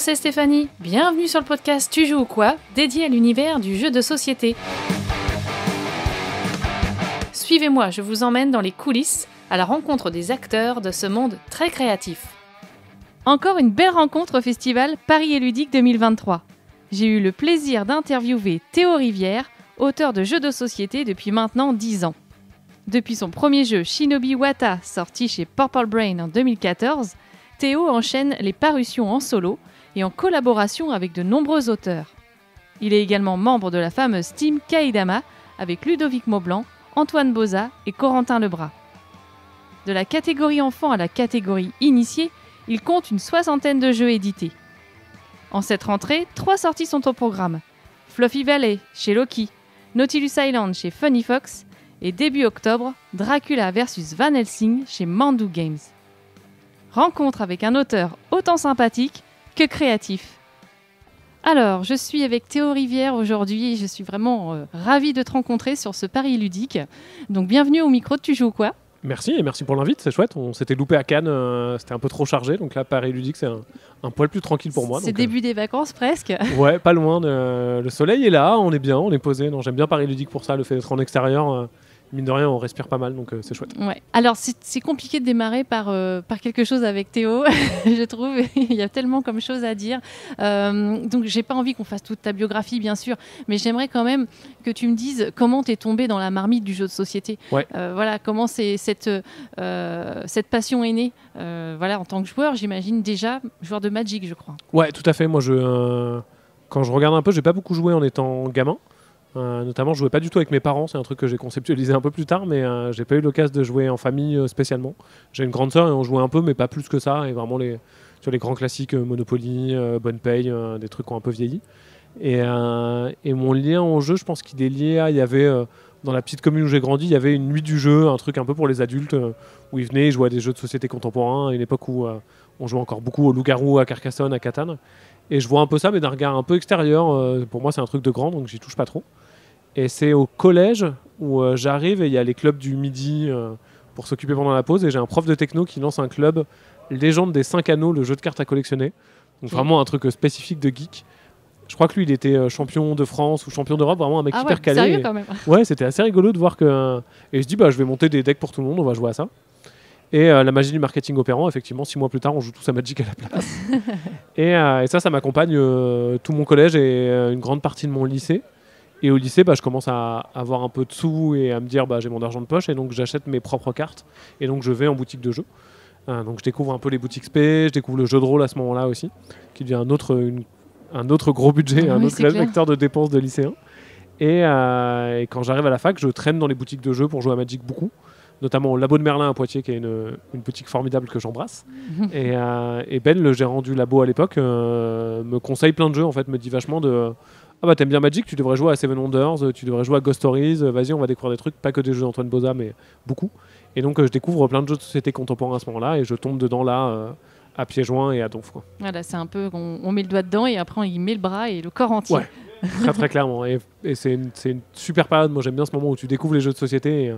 c'est Stéphanie. Bienvenue sur le podcast Tu joues ou quoi, dédié à l'univers du jeu de société. Suivez-moi, je vous emmène dans les coulisses, à la rencontre des acteurs de ce monde très créatif. Encore une belle rencontre au festival Paris et Ludique 2023. J'ai eu le plaisir d'interviewer Théo Rivière, auteur de jeux de société depuis maintenant 10 ans. Depuis son premier jeu Shinobi Wata, sorti chez Purple Brain en 2014, Théo enchaîne les parutions en solo et en collaboration avec de nombreux auteurs. Il est également membre de la fameuse team Kaidama avec Ludovic Maublanc, Antoine Boza et Corentin Lebras. De la catégorie enfant à la catégorie initiée, il compte une 60aine de jeux édités. En cette rentrée, 3 sorties sont au programme. Fluffy Valley chez Loki, Nautilus Island chez Funny Fox et début octobre, Dracula vs Van Helsing chez Mandu Games. Rencontre avec un auteur autant sympathique que créatif. Alors, je suis avec Théo Rivière aujourd'hui et je suis vraiment ravie de te rencontrer sur ce Paris ludique. Donc bienvenue au micro de Tu joues ou quoi ? Merci et merci pour l'invite, c'est chouette. On s'était loupé à Cannes, c'était un peu trop chargé, donc là Paris ludique c'est un poil plus tranquille pour moi. C'est donc, début des vacances presque. Ouais, pas loin. Le soleil est là, on est bien, on est posé. Non, j'aime bien Paris ludique pour ça, le fait d'être en extérieur. Mine de rien, on respire pas mal, donc c'est chouette. Ouais. Alors, c'est compliqué de démarrer par quelque chose avec Théo, je trouve. Il y a tellement comme choses à dire. Donc, j'ai pas envie qu'on fasse toute ta biographie, bien sûr, mais j'aimerais quand même que tu me dises comment tu es tombé dans la marmite du jeu de société. Ouais. Voilà, comment cette passion est née. Voilà, en tant que joueur, j'imagine déjà joueur de Magic, je crois. Ouais, tout à fait. Moi, quand je regarde un peu, j'ai pas beaucoup joué en étant gamin. Notamment, je jouais pas du tout avec mes parents, c'est un truc que j'ai conceptualisé un peu plus tard, mais j'ai pas eu l'occasion de jouer en famille spécialement. J'ai une grande sœur et on jouait un peu, mais pas plus que ça, et vraiment sur les grands classiques Monopoly, Bonne Paye, des trucs qui ont un peu vieilli. Et mon lien au jeu, je pense qu'il est lié à, il y avait dans la petite commune où j'ai grandi, il y avait une nuit du jeu, un truc un peu pour les adultes, où ils venaient jouer à des jeux de société contemporains, à une époque où on jouait encore beaucoup au loup-garou, à Carcassonne, à Catane. Et je vois un peu ça, mais d'un regard un peu extérieur. Pour moi, c'est un truc de grand, donc j'y touche pas trop. Et c'est au collège où j'arrive et il y a les clubs du midi pour s'occuper pendant la pause. Et j'ai un prof de techno qui lance un club Légende des 5 anneaux, le jeu de cartes à collectionner. Donc vraiment un truc spécifique de geek. Je crois que lui, il était champion de France ou champion d'Europe, vraiment un mec hyper calé. Sérieux quand même. Ouais, c'était assez rigolo de voir que... Et je dis, je vais monter des decks pour tout le monde, on va jouer à ça. Et la magie du marketing opérant, effectivement, 6 mois plus tard, on joue tous à Magic à la place. et ça m'accompagne tout mon collège et une grande partie de mon lycée. Et au lycée, je commence à avoir un peu de sous et à me dire j'ai mon argent de poche et donc j'achète mes propres cartes et donc je vais en boutique de jeux. Donc je découvre un peu les boutiques spé, je découvre le jeu de rôle à ce moment-là aussi, qui devient un autre gros budget, un autre vecteur de dépenses de lycéen. Et quand j'arrive à la fac, je traîne dans les boutiques de jeux pour jouer à Magic beaucoup, notamment au Labo de Merlin à Poitiers, qui est une boutique formidable que j'embrasse. et Ben, le gérant du labo à l'époque, me conseille plein de jeux, en fait, me dit vachement de... t'aimes bien Magic, tu devrais jouer à Seven Wonders, tu devrais jouer à Ghost Stories, vas-y on va découvrir des trucs, pas que des jeux d'Antoine Boza mais beaucoup. Et donc je découvre plein de jeux de société contemporains à ce moment-là et je tombe dedans là à pieds joints et à donf, quoi. Voilà, c'est un peu, on met le doigt dedans et après il met le bras et le corps entier. Ouais, très très clairement. Et c'est une super période, moi j'aime bien ce moment où tu découvres les jeux de société et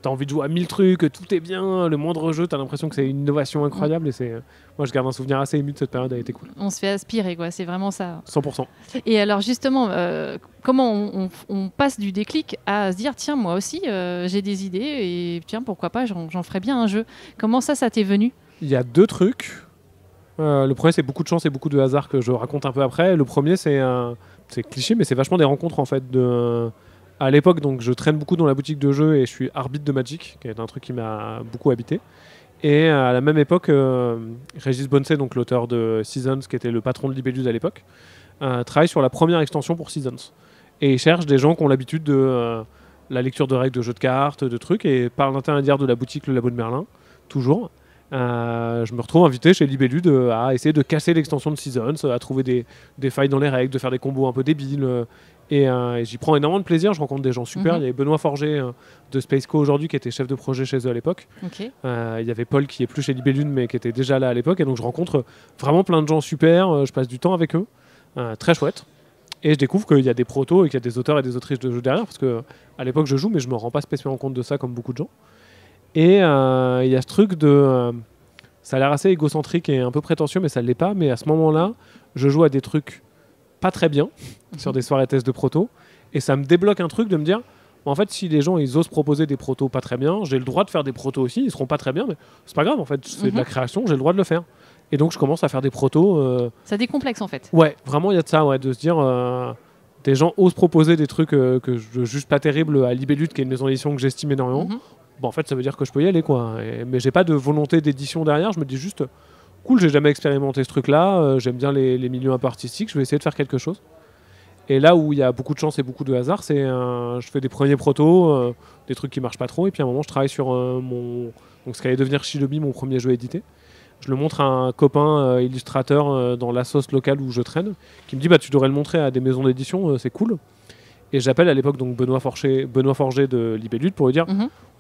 t'as envie de jouer à 1000 trucs, tout est bien, le moindre jeu, t'as l'impression que c'est une innovation incroyable et moi je garde un souvenir assez ému de cette période, elle a été cool. On se fait aspirer, quoi, c'est vraiment ça. 100%. Et alors justement, comment on passe du déclic à se dire tiens, moi aussi j'ai des idées et tiens, pourquoi pas, j'en ferais bien un jeu. Comment ça t'est venu ? Il y a 2 trucs. Le premier, c'est beaucoup de chance et beaucoup de hasard que je raconte un peu après. Le premier, c'est cliché, mais c'est vachement des rencontres en fait à l'époque, donc je traîne beaucoup dans la boutique de jeux et je suis arbitre de Magic, qui est un truc qui m'a beaucoup habité. Et à la même époque, Régis Bonnecet, donc l'auteur de Seasons, qui était le patron de Libellus à l'époque, travaille sur la première extension pour Seasons. Et il cherche des gens qui ont l'habitude de la lecture de règles de jeux de cartes, de trucs, et par l'intermédiaire de la boutique Le Labo de Merlin, toujours, je me retrouve invité chez Libellus à essayer de casser l'extension de Seasons, à trouver des failles dans les règles, de faire des combos un peu débiles. Et j'y prends énormément de plaisir, je rencontre des gens super. Il y avait Benoît Forger de Spaceco aujourd'hui qui était chef de projet chez eux à l'époque. Okay. Il y avait Paul qui est plus chez Libellune mais qui était déjà là à l'époque. Et donc je rencontre vraiment plein de gens super, je passe du temps avec eux, très chouette. Et je découvre qu'il y a des protos et qu'il y a des auteurs et des autrices de jeux derrière, parce qu'à l'époque je joue mais je me rends pas spécialement compte de ça comme beaucoup de gens. Et il y a ce truc Ça a l'air assez égocentrique et un peu prétentieux, mais ça ne l'est pas. Mais à ce moment-là, je joue à des trucs pas très bien sur des soirées tests de proto. Et ça me débloque un truc de me dire, en fait, si les gens ils osent proposer des protos pas très bien, j'ai le droit de faire des protos aussi. Ils seront pas très bien, mais c'est pas grave. En fait, c'est de la création, j'ai le droit de le faire. Et donc, je commence à faire des protos. Ça décomplexe en fait. Ouais, vraiment, il y a de ça, ouais, de se dire. Des gens osent proposer des trucs que je juge pas terribles à Libellud, qui est une maison d'édition que j'estime énormément. Bon, en fait, ça veut dire que je peux y aller, quoi. Mais j'ai pas de volonté d'édition derrière. Je me dis juste, cool, j'ai jamais expérimenté ce truc-là. J'aime bien les milieux un peu artistiques. Je vais essayer de faire quelque chose. Et là où il y a beaucoup de chance et beaucoup de hasard, c'est je fais des premiers protos, des trucs qui marchent pas trop. Et puis à un moment, je travaille sur donc ce qui allait devenir Shinobi, mon premier jeu édité. Je le montre à un copain illustrateur dans l'assos locale où je traîne, qui me dit tu devrais le montrer à des maisons d'édition, c'est cool. Et j'appelle à l'époque donc Benoît Forger de Libellud pour lui dire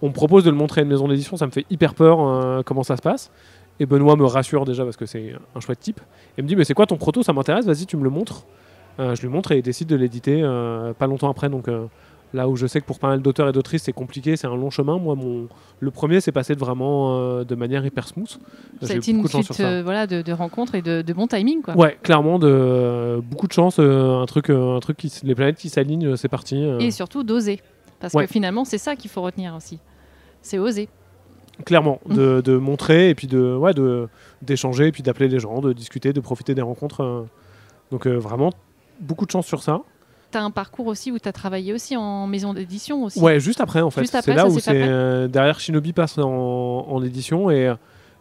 on me propose de le montrer à une maison d'édition, ça me fait hyper peur, comment ça se passe. Et Benoît me rassure déjà parce que c'est un chouette type. Et me dit mais c'est quoi ton proto, ça m'intéresse, vas-y tu me le montres. Je lui montre et il décide de l'éditer pas longtemps après. Donc là où je sais que pour pas mal d'auteurs et d'autrices c'est compliqué, c'est un long chemin. Moi le premier c'est passé de manière hyper smooth. Ça a été une suite de rencontres et de bon timing quoi. Ouais, clairement beaucoup de chance, un truc les planètes qui s'alignent, c'est parti. Et surtout d'oser, parce que finalement c'est ça qu'il faut retenir aussi, c'est oser. Clairement, de montrer et puis d'échanger et puis d'appeler les gens, de discuter, de profiter des rencontres. Donc vraiment beaucoup de chance sur ça. Tu as un parcours aussi où tu as travaillé aussi en maison d'édition aussi. Ouais, juste après en fait. Juste après, c'est là où derrière Shinobi passe en édition et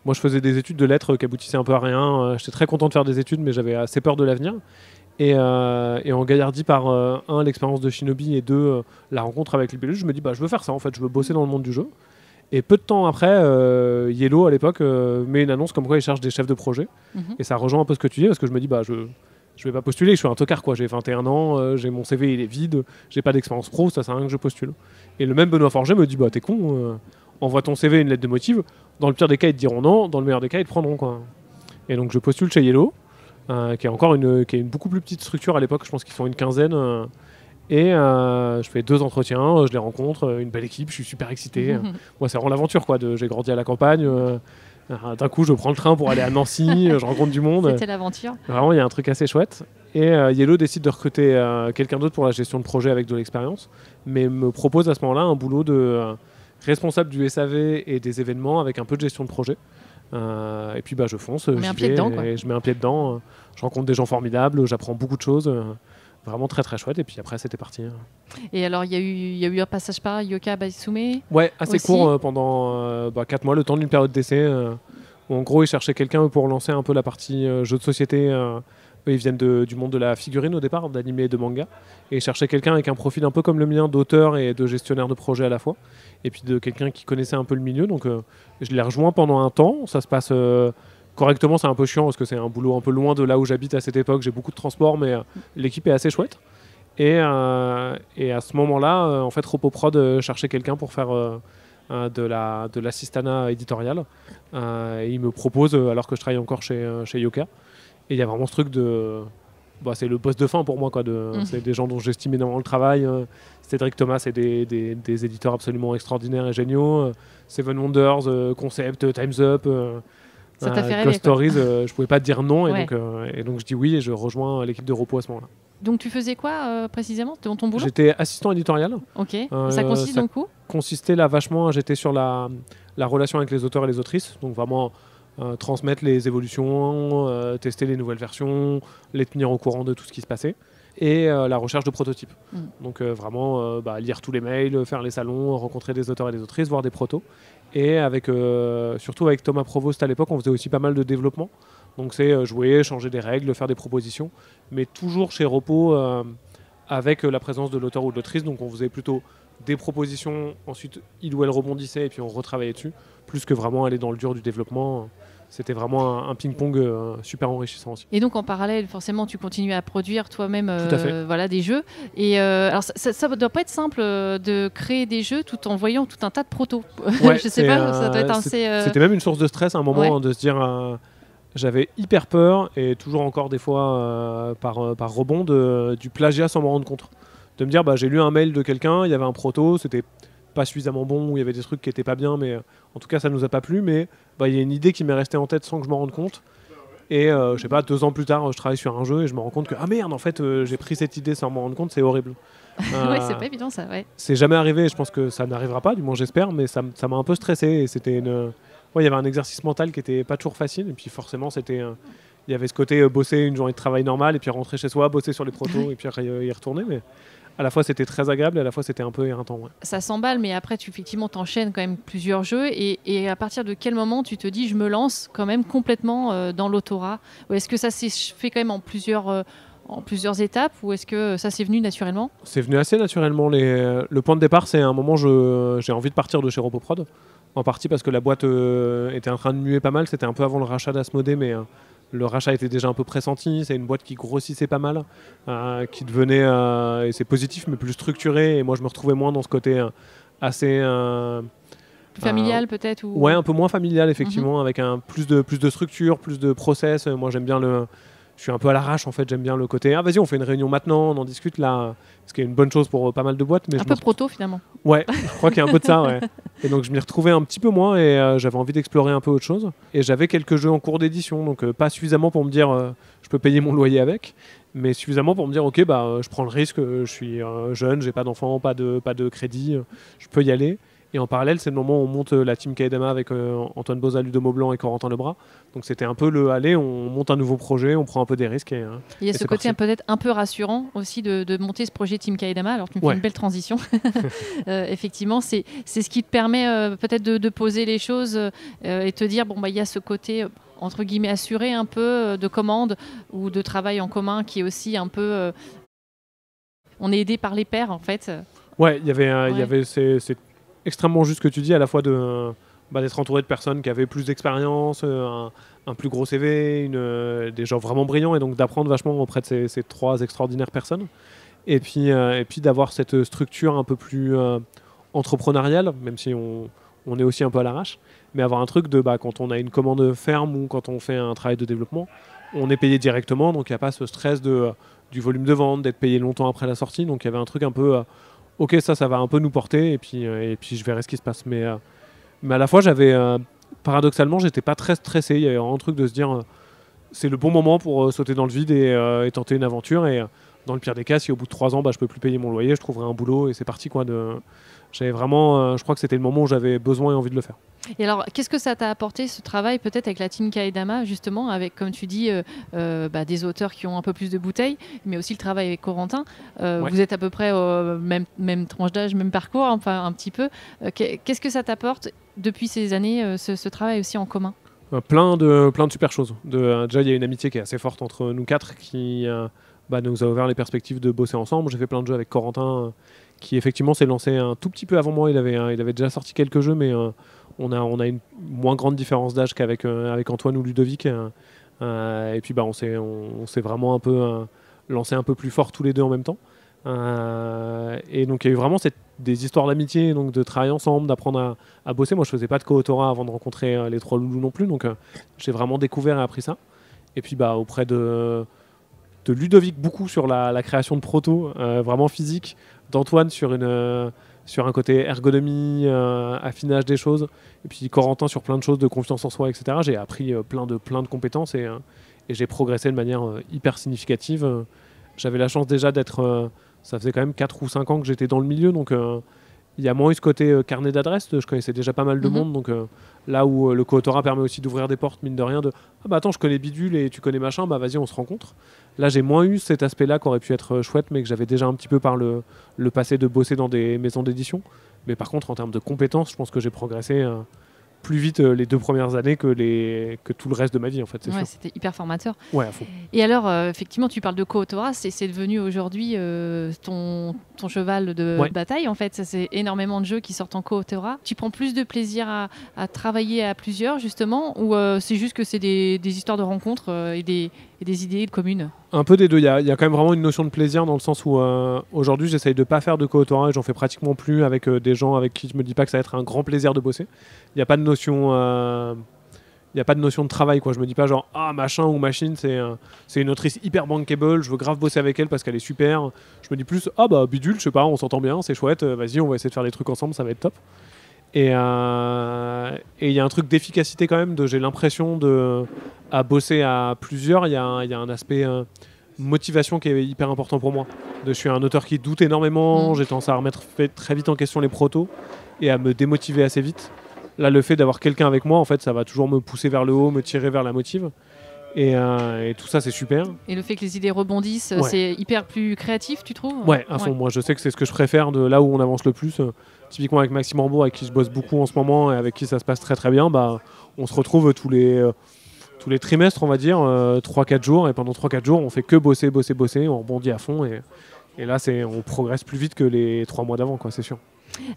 moi je faisais des études de lettres qui aboutissaient un peu à rien. J'étais très content de faire des études mais j'avais assez peur de l'avenir. Et en gaillardi par l'expérience de Shinobi et la rencontre avec Libellud, je me dis je veux faire ça en fait, je veux bosser dans le monde du jeu. Et peu de temps après, Yellow à l'époque met une annonce comme quoi il cherche des chefs de projet. Et ça rejoint un peu ce que tu dis parce que je me dis je vais pas postuler, je suis un tocard quoi, j'ai 21 ans, j'ai mon CV il est vide, j'ai pas d'expérience pro, ça sert à rien que je postule. Et le même Benoît Forger me dit t'es con, envoie ton CV et une lettre de motive, dans le pire des cas ils te diront non, dans le meilleur des cas ils te prendront quoi. Et donc je postule chez Yellow, qui est encore une beaucoup plus petite structure à l'époque, je pense qu'ils sont une quinzaine, et je fais 2 entretiens, je les rencontre, une belle équipe, je suis super excité. Moi c'est vraiment l'aventure quoi, j'ai grandi à la campagne. D'un coup, je prends le train pour aller à Nancy, je rencontre du monde. C'était l'aventure. Vraiment, il y a un truc assez chouette. Et Yellow décide de recruter quelqu'un d'autre pour la gestion de projet avec de l'expérience, mais me propose à ce moment-là un boulot de responsable du SAV et des événements avec un peu de gestion de projet. Et puis je fonce, je mets un pied dedans. Je rencontre des gens formidables, j'apprends beaucoup de choses. Vraiment très très chouette et puis après c'était parti. Et alors il y a eu un passage par Yoka Baisume. Ouais, assez court pendant 4 mois, le temps d'une période d'essai où en gros ils cherchaient quelqu'un pour lancer un peu la partie jeu de société. Eux ils viennent du monde de la figurine au départ, d'animé et de manga, et ils cherchaient quelqu'un avec un profil un peu comme le mien d'auteur et de gestionnaire de projet à la fois, et puis de quelqu'un qui connaissait un peu le milieu. Donc je l'ai rejoint pendant un temps, ça se passe correctement, c'est un peu chiant parce que c'est un boulot un peu loin de là où j'habite à cette époque, j'ai beaucoup de transport mais l'équipe est assez chouette et à ce moment-là en fait Ropoprod cherchait quelqu'un pour faire de l'assistanat éditorial et il me propose alors que je travaille encore chez Yoka et il y a vraiment ce truc de c'est le boss de fin pour moi quoi, c'est des gens dont j'estime énormément le travail. Cédric Thomas c'est des éditeurs absolument extraordinaires et géniaux, Seven Wonders, Concept, Time's Up, ça t'a fait rêver, Ghost Stories, je pouvais pas te dire non ouais. et donc je dis oui et je rejoins l'équipe de Repos à ce moment-là. Donc tu faisais quoi précisément dans ton boulot ? J'étais assistant éditorial. Ok. Ça consiste dans quoi ? Consistait là vachement, j'étais sur la relation avec les auteurs et les autrices, donc vraiment transmettre les évolutions, tester les nouvelles versions, les tenir au courant de tout ce qui se passait. Et la recherche de prototypes. Donc vraiment lire tous les mails, faire les salons, rencontrer des auteurs et des autrices, voir des protos. Et surtout avec Thomas Provost à l'époque, on faisait aussi pas mal de développement. Donc c'est jouer, changer des règles, faire des propositions, mais toujours chez Repos avec la présence de l'auteur ou de l'autrice. Donc on faisait plutôt des propositions, ensuite il ou elle rebondissait et puis on retravaillait dessus, plus que vraiment aller dans le dur du développement. C'était vraiment un ping-pong super enrichissant aussi. Et donc en parallèle, forcément, tu continues à produire toi-même des jeux. Et alors ça ne doit pas être simple de créer des jeux tout en voyant tout un tas de protos. Ouais, je sais pas, ça doit être assez... C'était même une source de stress à un moment de se dire... j'avais hyper peur, et toujours encore des fois par rebond, du plagiat sans m'en rendre compte. De me dire, j'ai lu un mail de quelqu'un, il y avait un proto, c'était pas suffisamment bon, où il y avait des trucs qui étaient pas bien, mais en tout cas ça nous a pas plu, mais il y a une idée qui m'est restée en tête sans que je m'en rende compte. Et je sais pas, 2 ans plus tard, je travaille sur un jeu et je me rends compte que ah merde, en fait, j'ai pris cette idée sans m'en rendre compte, c'est horrible. Ouais, c'est pas évident ça, ouais. C'est jamais arrivé, je pense que ça n'arrivera pas, du moins j'espère, mais ça m'a un peu stressé. Et c'était il y avait un exercice mental qui était pas toujours facile, et puis forcément, il y avait ce côté bosser une journée de travail normale, et puis rentrer chez soi, bosser sur les protos, et puis y retourner. Mais à la fois, c'était très agréable, et à la fois, c'était un peu éreintant. Ouais. Ça s'emballe, mais après, effectivement, t'enchaînes quand même plusieurs jeux. Et à partir de quel moment tu te dis, je me lance quand même complètement dans l'autorat? Ou est-ce que ça s'est fait quand même en plusieurs étapes, ou est-ce que ça s'est venu naturellement? C'est venu assez naturellement. Le point de départ, c'est un moment où j'ai envie de partir de chez Ropoprod, en partie parce que la boîte était en train de muer pas mal. C'était un peu avant le rachat d'Asmodée, mais le rachat était déjà un peu pressenti. C'est une boîte qui grossissait pas mal, qui devenait, et c'est positif, mais plus structuré. Et moi, je me retrouvais moins dans ce côté assez... Plus familial peut-être ou... Ouais, un peu moins familial, effectivement, avec plus de structure, plus de process. Moi, j'aime bien je suis un peu à l'arrache, en fait. J'aime bien le côté vas-y, on fait une réunion maintenant, on en discute là. Ce qui est une bonne chose pour pas mal de boîtes. Mais un peu proto, finalement. Ouais, je crois qu'il y a un peu de ça, ouais. Et donc, je m'y retrouvais un petit peu moins et j'avais envie d'explorer un peu autre chose. Et j'avais quelques jeux en cours d'édition, donc pas suffisamment pour me dire je peux payer mon loyer avec, mais suffisamment pour me dire ok, je prends le risque, je suis jeune, j'ai pas d'enfant, pas de crédit, je peux y aller. Et en parallèle, c'est le moment où on monte la team Kaedama avec Antoine Boza, Ludo Maublanc et Corentin Lebras. Donc c'était un peu allez, on monte un nouveau projet, on prend un peu des risques. Il y a ce côté peut-être un peu rassurant aussi de monter ce projet Team Kaedama. Alors tu me fais une belle transition. Effectivement, c'est ce qui te permet peut-être de poser les choses et te dire, il y a ce côté... entre guillemets assuré un peu de commande ou de travail en commun qui est aussi un peu... on est aidé par les pairs en fait. Ouais, il y avait c'est extrêmement juste ce que tu dis, à la fois d'être entouré de personnes qui avaient plus d'expérience, un plus gros CV, des gens vraiment brillants, et donc d'apprendre vachement auprès de ces 3 extraordinaires personnes. Et puis d'avoir cette structure un peu plus entrepreneuriale, même si on est aussi un peu à l'arrache, mais avoir un truc de quand on a une commande ferme ou quand on fait un travail de développement, on est payé directement, donc il n'y a pas ce stress du volume de vente, d'être payé longtemps après la sortie. Donc il y avait un truc un peu ok, ça va un peu nous porter, et puis je verrai ce qui se passe. Mais à la fois, paradoxalement, j'étais pas très stressé. Il y avait un truc de se dire c'est le bon moment pour sauter dans le vide et tenter une aventure. Et dans le pire des cas, si au bout de 3 ans, je peux plus payer mon loyer, je trouverai un boulot et c'est parti, quoi. J'avais vraiment, je crois que c'était le moment où j'avais besoin et envie de le faire. Et alors, qu'est-ce que ça t'a apporté, ce travail, peut-être avec la team Kaedama, justement, avec, comme tu dis, des auteurs qui ont un peu plus de bouteilles, mais aussi le travail avec Corentin. Vous êtes à peu près même tranche d'âge, même parcours, enfin un petit peu. Qu'est-ce que ça t'apporte depuis ces années, ce travail aussi en commun? Plein de super choses. Déjà, il y a une amitié qui est assez forte entre nous 4 qui nous a ouvert les perspectives de bosser ensemble. J'ai fait plein de jeux avec Corentin, qui effectivement s'est lancé un tout petit peu avant moi. Il avait déjà sorti quelques jeux, mais on a une moins grande différence d'âge qu'avec Antoine ou Ludovic. Et puis on s'est vraiment un peu lancé un peu plus fort tous les deux en même temps. Et donc il y a eu vraiment des histoires d'amitié, donc de travailler ensemble, d'apprendre à bosser. Moi je faisais pas de co-autorat avant de rencontrer les 3 loulous non plus, donc j'ai vraiment découvert et appris ça. Et puis auprès de Ludovic beaucoup sur la création de proto, vraiment physique, d'Antoine sur un côté ergonomie, affinage des choses, et puis Corentin sur plein de choses de confiance en soi, etc. J'ai appris plein de compétences et j'ai progressé de manière hyper significative. J'avais la chance déjà d'être... ça faisait quand même 4 ou 5 ans que j'étais dans le milieu, donc il y a moins eu ce côté carnet d'adresses. Je connaissais déjà pas mal de monde, donc là où le co-autorat permet aussi d'ouvrir des portes, mine de rien, attends, je connais Bidule et tu connais machin, vas-y, on se rencontre. Là, j'ai moins eu cet aspect-là qui aurait pu être chouette, mais que j'avais déjà un petit peu par le passé de bosser dans des maisons d'édition. Mais par contre, en termes de compétences, je pense que j'ai progressé plus vite les 2 premières années que tout le reste de ma vie, en fait. C'était hyper formateur. Ouais, à fond. Et alors, effectivement, tu parles de co-autorat, c'est devenu aujourd'hui ton cheval de bataille, en fait. Ça, c'est énormément de jeux qui sortent en co-autorat. Tu prends plus de plaisir à travailler à plusieurs, justement, ou c'est juste que c'est des histoires de rencontres et des idées communes? Un peu des deux. Il y a quand même vraiment une notion de plaisir dans le sens où aujourd'hui, j'essaye de ne pas faire de co-autorat et j'en fais pratiquement plus avec des gens avec qui je me dis pas que ça va être un grand plaisir de bosser. Il n'y a pas de notion il n'y a pas de notion de travail, quoi. Je me dis pas genre ah machin ou machine c'est une autrice hyper bankable, je veux grave bosser avec elle parce qu'elle est super. Je me dis plus ah bah bidule, je sais pas, on s'entend bien, c'est chouette, vas-y on va essayer de faire des trucs ensemble, ça va être top. Et il y a un truc d'efficacité quand même, j'ai l'impression à bosser à plusieurs, il y a un aspect motivation qui est hyper important pour moi. Je suis un auteur qui doute énormément, j'ai tendance à remettre très vite en question les protos et à me démotiver assez vite. Là, le fait d'avoir quelqu'un avec moi, en fait, ça va toujours me pousser vers le haut, me tirer vers la motive. Et tout ça, c'est super. Et le fait que les idées rebondissent, Ouais. c'est hyper plus créatif, tu trouves? Ouais, à fond. Moi, je sais que c'est ce que je préfère de là où on avance le plus. Typiquement avec Maxime Rambourg, avec qui je bosse beaucoup en ce moment et avec qui ça se passe très très bien, bah, on se retrouve tous les trimestres, on va dire, 3-4 jours. Et pendant 3-4 jours, on fait que bosser, on rebondit à fond. Et là, on progresse plus vite que les 3 mois d'avant, quoi, c'est sûr.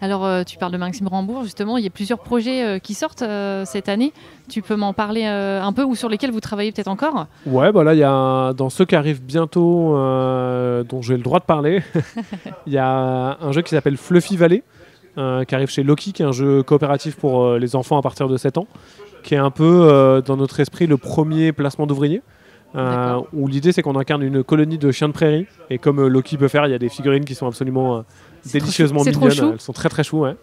Alors, tu parles de Maxime Rambourg, justement, il y a plusieurs projets qui sortent cette année. Tu peux m'en parler un peu ou sur lesquels vous travaillez peut-être encore? Ouais, bah là, il y a dans ceux qui arrivent bientôt, dont j'ai le droit de parler, il y a un jeu qui s'appelle Fluffy Valley, qui arrive chez Loki, qui est un jeu coopératif pour les enfants à partir de 7 ans, qui est un peu, dans notre esprit, le premier placement d'ouvrier. Où l'idée c'est qu'on incarne une colonie de chiens de prairie et comme Loki peut faire, il y a des figurines qui sont absolument délicieusement mignonnes, elles sont très très chou, ouais.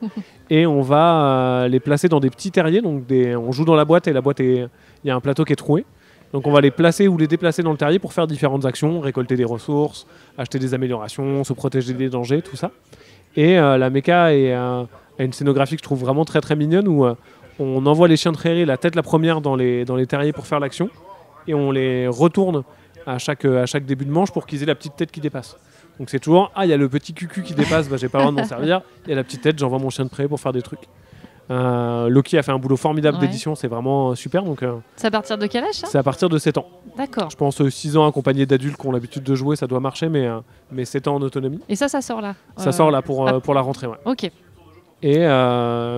Et on va les placer dans des petits terriers, donc on joue dans la boîte et il y a un plateau qui est troué, donc on va les placer ou les déplacer dans le terrier pour faire différentes actions, récolter des ressources, acheter des améliorations, se protéger des dangers, tout ça. Et la méca a une scénographie que je trouve vraiment très très mignonne où on envoie les chiens de prairie la tête la première dans les terriers pour faire l'action. Et on les retourne à chaque début de manche pour qu'ils aient la petite tête qui dépasse. Donc c'est toujours il y a le petit cucu qui dépasse, bah, j'ai pas le droit de m'en servir. Il y a la petite tête, j'envoie mon chien de prairie pour faire des trucs. Loki a fait un boulot formidable d'édition, c'est vraiment super. Donc, c'est à partir de quel âge ça? C'est à partir de 7 ans. D'accord. Je pense 6 ans accompagné d'adultes qui ont l'habitude de jouer, ça doit marcher, mais 7 ans en autonomie. Et ça sort là? Ça sort là pour la rentrée. Ouais. Ok. Et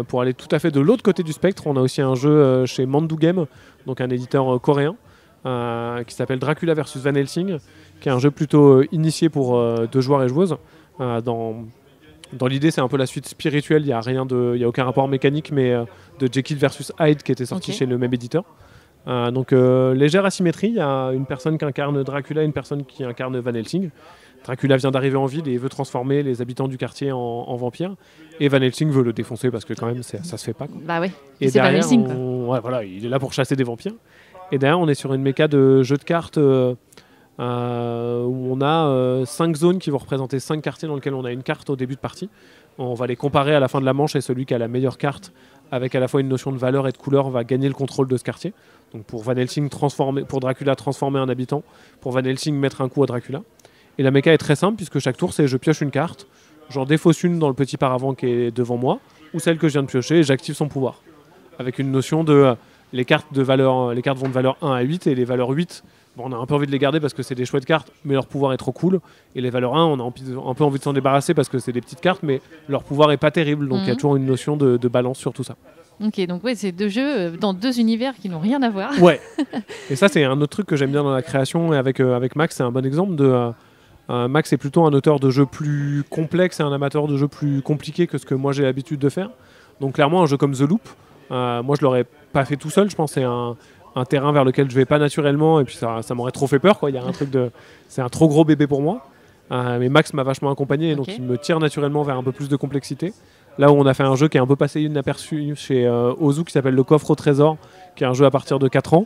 pour aller tout à fait de l'autre côté du spectre, on a aussi un jeu chez Mandu Game, donc un éditeur coréen. Qui s'appelle Dracula vs Van Helsing, qui est un jeu plutôt initié pour 2 joueurs et joueuses. Dans l'idée, c'est un peu la suite spirituelle, il n'y a aucun rapport mécanique, mais de Jekyll vs Hyde qui était sorti chez le même éditeur. Donc légère asymétrie, il y a une personne qui incarne Dracula et une personne qui incarne Van Helsing. Dracula vient d'arriver en ville et veut transformer les habitants du quartier en vampires. Et Van Helsing veut le défoncer parce que quand même ça se fait pas, quoi. Bah ouais, et c'est Van derrière, Helsing. Ouais, voilà, il est là pour chasser des vampires. Et derrière, on est sur une méca de jeu de cartes où on a 5 zones qui vont représenter 5 quartiers dans lesquels on a une carte au début de partie. On va les comparer à la fin de la manche et celui qui a la meilleure carte, avec à la fois une notion de valeur et de couleur, va gagner le contrôle de ce quartier. Donc pour Van Helsing, pour Dracula, transformer un habitant. Pour Van Helsing, mettre un coup à Dracula. Et la méca est très simple puisque chaque tour, c'est je pioche une carte, j'en défausse une dans le petit paravent qui est devant moi, ou celle que je viens de piocher, et j'active son pouvoir. Avec une notion de... les cartes vont de valeur 1 à 8 et les valeurs 8, bon, on a un peu envie de les garder parce que c'est des chouettes cartes, mais leur pouvoir est trop cool. Et les valeurs 1, on a un peu envie de s'en débarrasser parce que c'est des petites cartes, mais leur pouvoir est pas terrible. Donc il y a toujours une notion de balance sur tout ça. Ok, donc ouais, c'est 2 jeux dans 2 univers qui n'ont rien à voir. Ouais. Et ça, c'est un autre truc que j'aime bien dans la création. Et avec Max, c'est un bon exemple de... Max est plutôt un auteur de jeux plus complexes et un amateur de jeux plus compliqués que ce que moi j'ai l'habitude de faire. Donc clairement, un jeu comme The Loop, moi je l'aurais pas fait tout seul, je pense que c'est un terrain vers lequel je vais pas naturellement et puis ça m'aurait trop fait peur, quoi. Il y a un truc c'est un trop gros bébé pour moi, mais Max m'a vachement accompagné, donc il me tire naturellement vers un peu plus de complexité. Là où on a fait un jeu qui est un peu passé inaperçu chez Ozu qui s'appelle Le Coffre au Trésor, qui est un jeu à partir de 4 ans.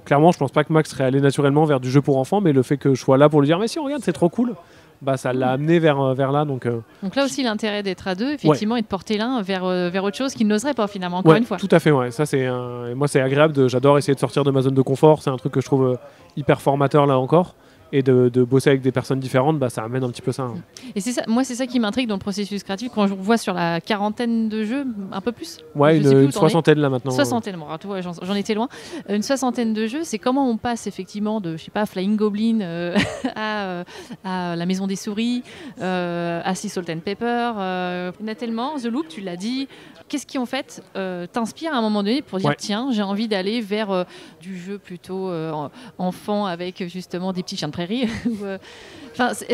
Clairement, je pense pas que Max serait allé naturellement vers du jeu pour enfants, mais le fait que je sois là pour lui dire mais si, regarde, c'est trop cool, bah ça l'a amené vers là. Donc là aussi l'intérêt d'être à 2 effectivement et de porter l'un vers autre chose qu'il n'oserait pas finalement, encore une fois. Tout à fait, ouais. Ça, moi c'est agréable, j'adore essayer de sortir de ma zone de confort, c'est un truc que je trouve hyper formateur là encore. Et de bosser avec des personnes différentes, bah, ça amène un petit peu ça. Et c'est ça, moi, c'est ça qui m'intrigue dans le processus créatif. Quand je vois sur la 40aine de jeux, un peu plus. Ouais, une 60aine là maintenant. 60aine, bon, j'en étais loin. Une 60aine de jeux, c'est comment on passe effectivement de, je sais pas, Flying Goblin à La Maison des Souris, à Sea Salt and Pepper. Il y en a tellement. The Loop, tu l'as dit. Qu'est-ce qui en fait t'inspire à un moment donné pour dire tiens, j'ai envie d'aller vers du jeu plutôt enfant avec justement des petits chiens de prairie.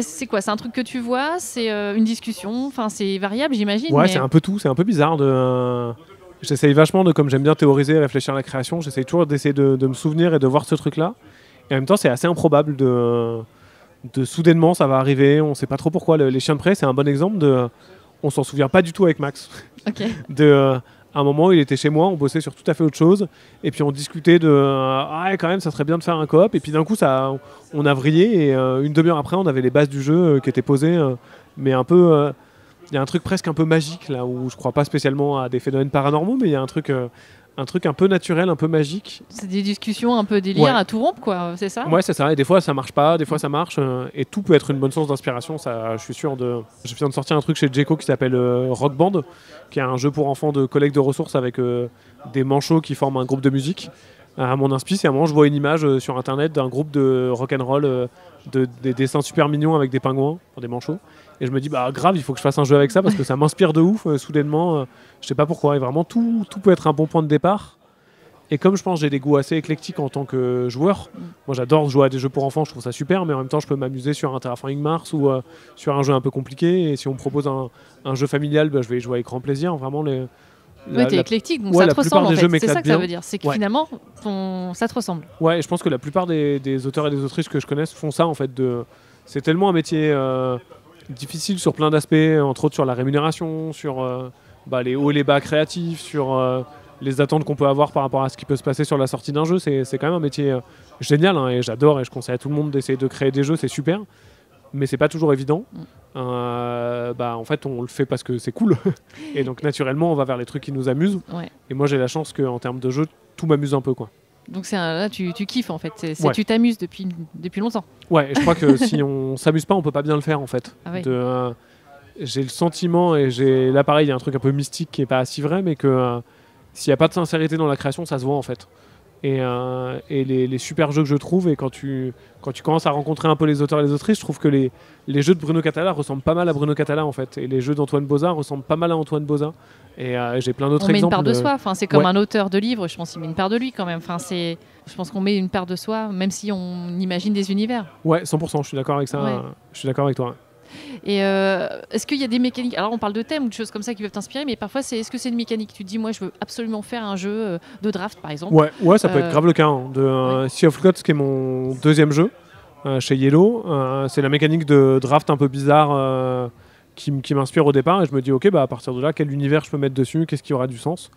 C'est quoi? C'est un truc que tu vois? C'est une discussion? Enfin, c'est variable, j'imagine. Ouais, mais... c'est un peu tout. C'est un peu bizarre j'essaye vachement comme j'aime bien théoriser, réfléchir à la création, j'essaye toujours d'essayer de me souvenir et de voir ce truc-là. Et en même temps, c'est assez improbable de soudainement, ça va arriver, on sait pas trop pourquoi. Les chiens de près, c'est un bon exemple on s'en souvient pas du tout avec Max. Ok. À un moment, il était chez moi, on bossait sur tout à fait autre chose, et puis on discutait quand même, ça serait bien de faire un coop, et puis d'un coup, on a vrillé, et une demi-heure après, on avait les bases du jeu qui étaient posées, mais un peu, il y a un truc presque un peu magique là, où je crois pas spécialement à des phénomènes paranormaux, mais il y a un truc un peu naturel, un peu magique. C'est des discussions un peu délire à tout rompre, quoi, c'est ça? Ouais, c'est ça. Et des fois, ça marche pas, des fois, ça marche. Et tout peut être une bonne source d'inspiration. Ça, je suis sûr Je viens de sortir un truc chez Djeko qui s'appelle Rock Band, qui est un jeu pour enfants de collecte de ressources avec des manchots qui forment un groupe de musique. À mon inspi, c'est un moment, je vois une image sur internet d'un groupe de rock'n'roll, des dessins super mignons avec des pingouins, des manchots. Et je me dis, bah grave, il faut que je fasse un jeu avec ça parce que ça m'inspire de ouf, soudainement. Je sais pas pourquoi. Et vraiment, tout peut être un bon point de départ. Et comme je pense que j'ai des goûts assez éclectiques en tant que joueur, moi j'adore jouer à des jeux pour enfants, je trouve ça super, mais en même temps je peux m'amuser sur un Terraforming Mars ou sur un jeu un peu compliqué. Et si on me propose un jeu familial, je vais y jouer avec grand plaisir. Vraiment, t'es éclectique, donc ça te ressemble en fait. C'est ça que ça veut dire, c'est que finalement ça te ressemble. Ouais, et je pense que la plupart des auteurs et des autrices que je connaisse font ça en fait. C'est tellement un métier difficile sur plein d'aspects, entre autres sur la rémunération, sur les hauts et les bas créatifs, sur les attentes qu'on peut avoir par rapport à ce qui peut se passer sur la sortie d'un jeu. C'est quand même un métier génial, hein, et j'adore et je conseille à tout le monde d'essayer de créer des jeux, c'est super, mais c'est pas toujours évident. En fait on le fait parce que c'est cool et donc naturellement on va vers les trucs qui nous amusent. Et moi j'ai la chance qu'en termes de jeu tout m'amuse un peu, quoi. Donc là tu kiffes en fait, tu t'amuses depuis longtemps. Ouais, et je crois que si on s'amuse pas on peut pas bien le faire en fait. J'ai le sentiment, et là pareil il y a un truc un peu mystique qui est pas si vrai, mais que s'il n'y a pas de sincérité dans la création, ça se voit en fait. Et les super jeux que je trouve, et quand tu commences à rencontrer un peu les auteurs et les autrices, je trouve que les jeux de Bruno Catala ressemblent pas mal à Bruno Catala en fait. Et les jeux d'Antoine Bauza ressemblent pas mal à Antoine Bauza. Et j'ai plein d'autres exemples. On met une part de soi, c'est comme un auteur de livre, je pense qu'il met une part de lui quand même. Je pense qu'on met une part de soi, même si on imagine des univers. Ouais, 100%, je suis d'accord avec ça. Ouais. Je suis d'accord avec toi. Et est-ce qu'il y a des mécaniques, alors on parle de thèmes ou de choses comme ça qui peuvent t'inspirer, mais parfois est-ce que c'est une mécanique, tu te dis moi je veux absolument faire un jeu de draft par exemple? Ouais, ça peut être grave le cas, hein. Sea of Gods, qui est mon deuxième jeu chez Yellow, c'est la mécanique de draft un peu bizarre qui m'inspire au départ, et je me dis ok, à partir de là quel univers je peux mettre dessus, qu'est-ce qui aura du sens.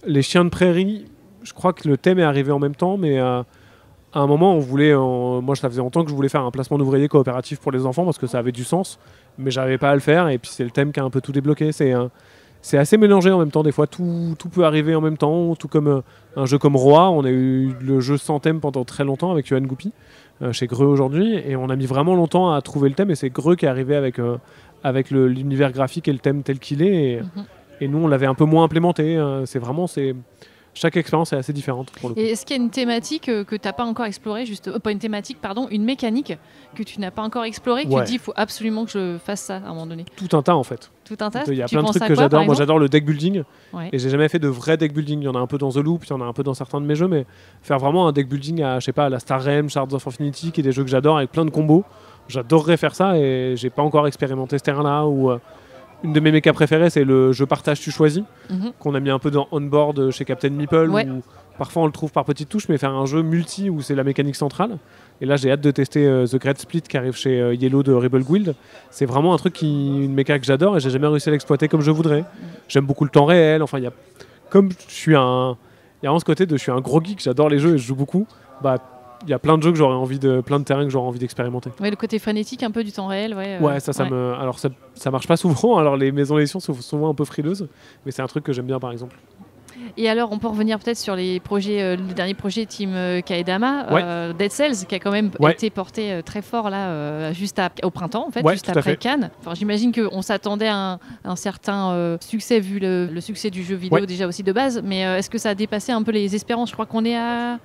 Les chiens de prairie, je crois que le thème est arrivé en même temps, mais à un moment, moi ça faisait longtemps que je voulais faire un placement d'ouvriers coopératif pour les enfants parce que ça avait du sens, mais j'arrivais pas à le faire, et puis c'est le thème qui a un peu tout débloqué. C'est assez mélangé en même temps, des fois tout peut arriver en même temps, tout comme un jeu comme Roi. On a eu le jeu sans thème pendant très longtemps avec Yoann Goupy chez Greux aujourd'hui, et on a mis vraiment longtemps à trouver le thème, et c'est Greux qui est arrivé avec l'univers graphique et le thème tel qu'il est, et nous on l'avait un peu moins implémenté. Chaque expérience est assez différente pour le coup. Et est-ce qu'il y a une thématique que tu n'as pas encore explorée, pas une thématique, pardon, une mécanique que tu n'as pas encore explorée, que tu te dis il faut absolument que je fasse ça à un moment donné? Tout un tas en fait. Tout un tas. Il y a plein de trucs que j'adore. Moi j'adore le deck building, et j'ai jamais fait de vrai deck building. Il y en a un peu dans The Loop, il y en a un peu dans certains de mes jeux, mais faire vraiment un deck building à la Star Realm, Shards of Infinity, qui est des jeux que j'adore avec plein de combos, j'adorerais faire ça, et j'ai pas encore expérimenté ce terrain-là. Une de mes mécas préférées, c'est le jeu partage tu choisis, qu'on a mis un peu dans on-board chez Captain Meeple, où parfois on le trouve par petites touches, mais faire un jeu multi où c'est la mécanique centrale. Et là j'ai hâte de tester The Great Split qui arrive chez Yellow de Rebel Guild. C'est vraiment un truc une méca que j'adore, et j'ai jamais réussi à l'exploiter comme je voudrais. J'aime beaucoup le temps réel, enfin il y a vraiment ce côté je suis un gros geek, j'adore les jeux et je joue beaucoup. Il y a plein de jeux plein de terrains que j'aurais envie d'expérimenter. Ouais, le côté frénétique un peu du temps réel, alors ça marche pas souvent. Alors les maisons d'édition sont souvent un peu frileuses, mais c'est un truc que j'aime bien par exemple. Et alors, on peut revenir peut-être sur les projets, le dernier projet Team Kaedama, Dead Cells, qui a quand même été porté très fort là, juste au printemps, en fait, juste après Cannes. Enfin, j'imagine qu'on s'attendait à un certain succès vu le succès du jeu vidéo déjà aussi de base, mais est-ce que ça a dépassé un peu les espérances? Je crois qu'on est à